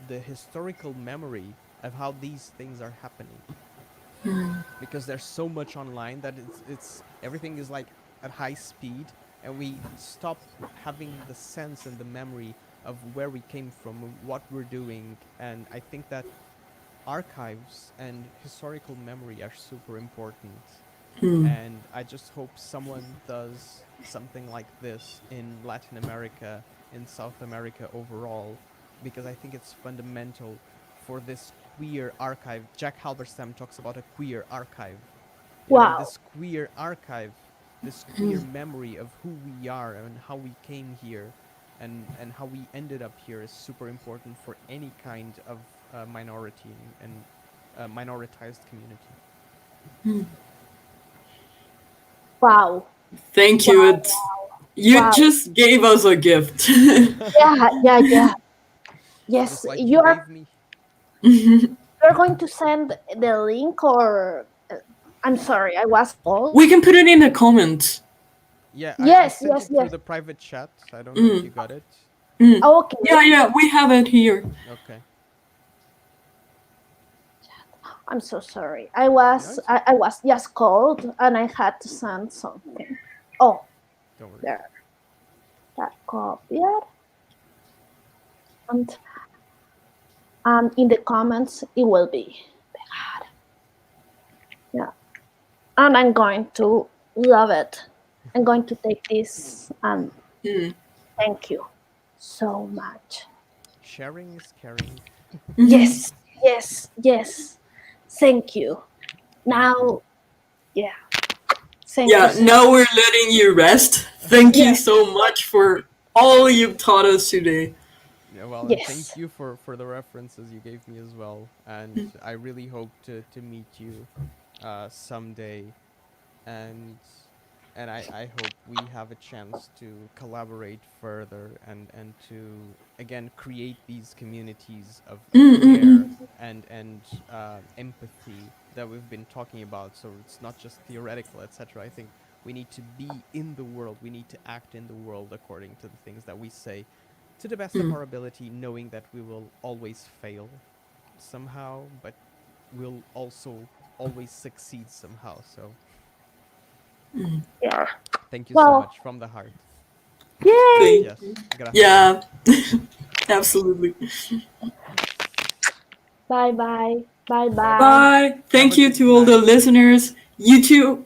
the historical memory of how these things are happening, because there's so much online that it's everything is like at high speed, and we stop having the sense and the memory of where we came from and what we're doing. And I think that archives and historical memory are super important, and I just hope someone does something like this in Latin America, in South America overall, because I think it's fundamental for this queer archive. Jack Halberstam talks about a queer archive, and Wow. this queer archive, this queer memory of who we are and how we came here, and how we ended up here, is super important for any kind of minority and minoritized community. Wow. thank you. Wow. You Wow. just gave us a gift. Yeah, yeah, yeah. Yes, Just like you gave me. you're going to send the link or I'm sorry, I was We paused. can put it in the comments. Yeah, I Yes, sent yes, it through yes. the private chat. I don't know if you got it. Oh, okay. Yeah, we have it here. Okay. I'm so sorry. I was it's I was just called and I had to send something. Oh, Don't worry. there. That copied. And in the comments it will be pegado. Yeah. And I'm going to love it. I'm going to take this and thank you so much. Sharing is caring. Yes, yes, yes. Thank you. Now, you. yeah. Thank Yeah, you. So now we're letting you rest. Thank you Yes, so much for all you've taught us today. Yeah, well, and yes. thank you for the references you gave me as well. And I really hope to meet you someday, and I hope we have a chance to collaborate further and to again create these communities of care and empathy that we've been talking about. So it's not just theoretical, etc. I think we need to be in the world. We need to act in the world according to the things that we say, to the best of our ability, knowing that we will always fail somehow, but we'll also always succeed somehow. So Yeah. thank you so Well, much from the heart. yay. Thank Gracias. Gracias. Yeah, absolutely. Bye bye. Bye Bye bye. bye. Bye. Have Thank a you good to all the night. listeners. You too.